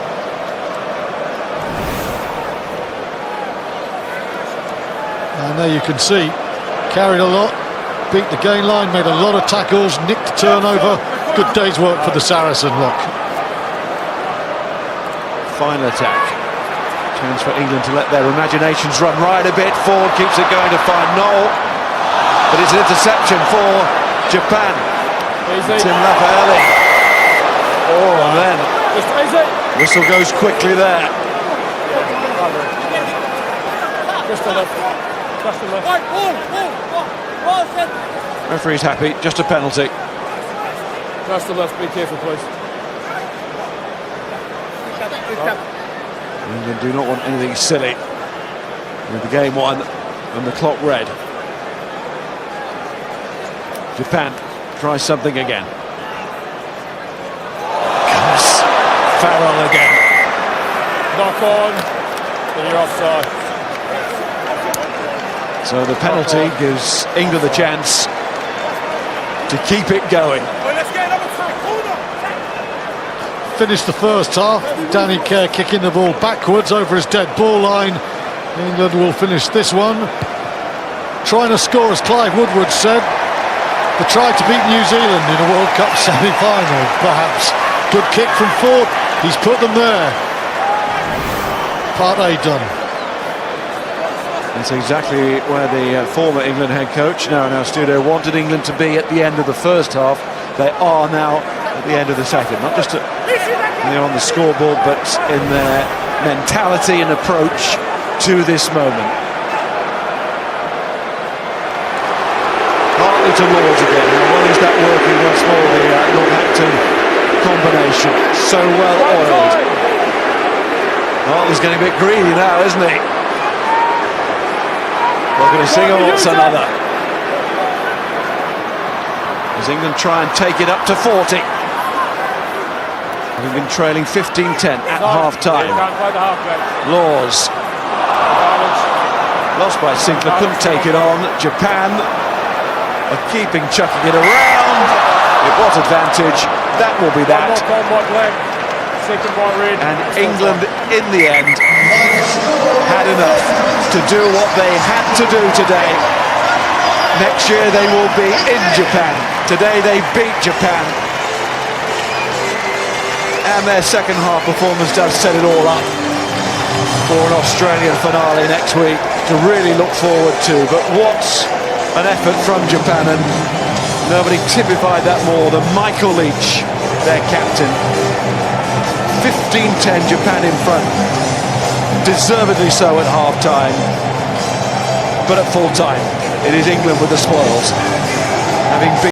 And there you can see, carried a lot, beat the gain line, made a lot of tackles, nicked the turnover. Good day's work for the Saracen lock. Final attack. Chance for England to let their imaginations run right a bit. Ford keeps it going to find Nowell. But it's an interception for Japan. Tim Lafaele. Oh, and then whistle goes quickly there. Referee's happy, just a penalty. Just the left, be careful please. England do not want anything silly with the game won and the clock red. Japan tries something again. Comes Farrell again. Knock on, then you're offside. So the penalty gives England the chance to keep it going. Finished the first half. Danny Kerr kicking the ball backwards over his dead ball line. England will finish this one. Trying to score, as Clive Woodward said. They tried to beat New Zealand in a World Cup semi-final, perhaps. Good kick from Ford. He's put them there. Part A done. That's exactly where the former England head coach, now Studio, wanted England to be at the end of the first half. They are now at the end of the second. Not just on the scoreboard, but in their mentality and approach to this moment. Hartley to Lords again. Well, is that working once more? The Northampton combination. So well oiled. Hartley's getting a bit greedy now, isn't he? Cokanasiga wants another. As England try and take it up to 40. We've been trailing 15-10 at half-time. Laws. Lost by Sinckler, couldn't take it on. Japan are keeping chucking it around. It was advantage. That will be that. And England, in the end, had enough to do what they had to do today. Next year they will be in Japan. Today they beat Japan. And their second half performance does set it all up for an Australian finale next week to really look forward to. But what an effort from Japan, and nobody typified that more than Michael Leitch, their captain. 15-10 Japan in front, deservedly so at half-time, but at full-time it is England with the spoils, having beaten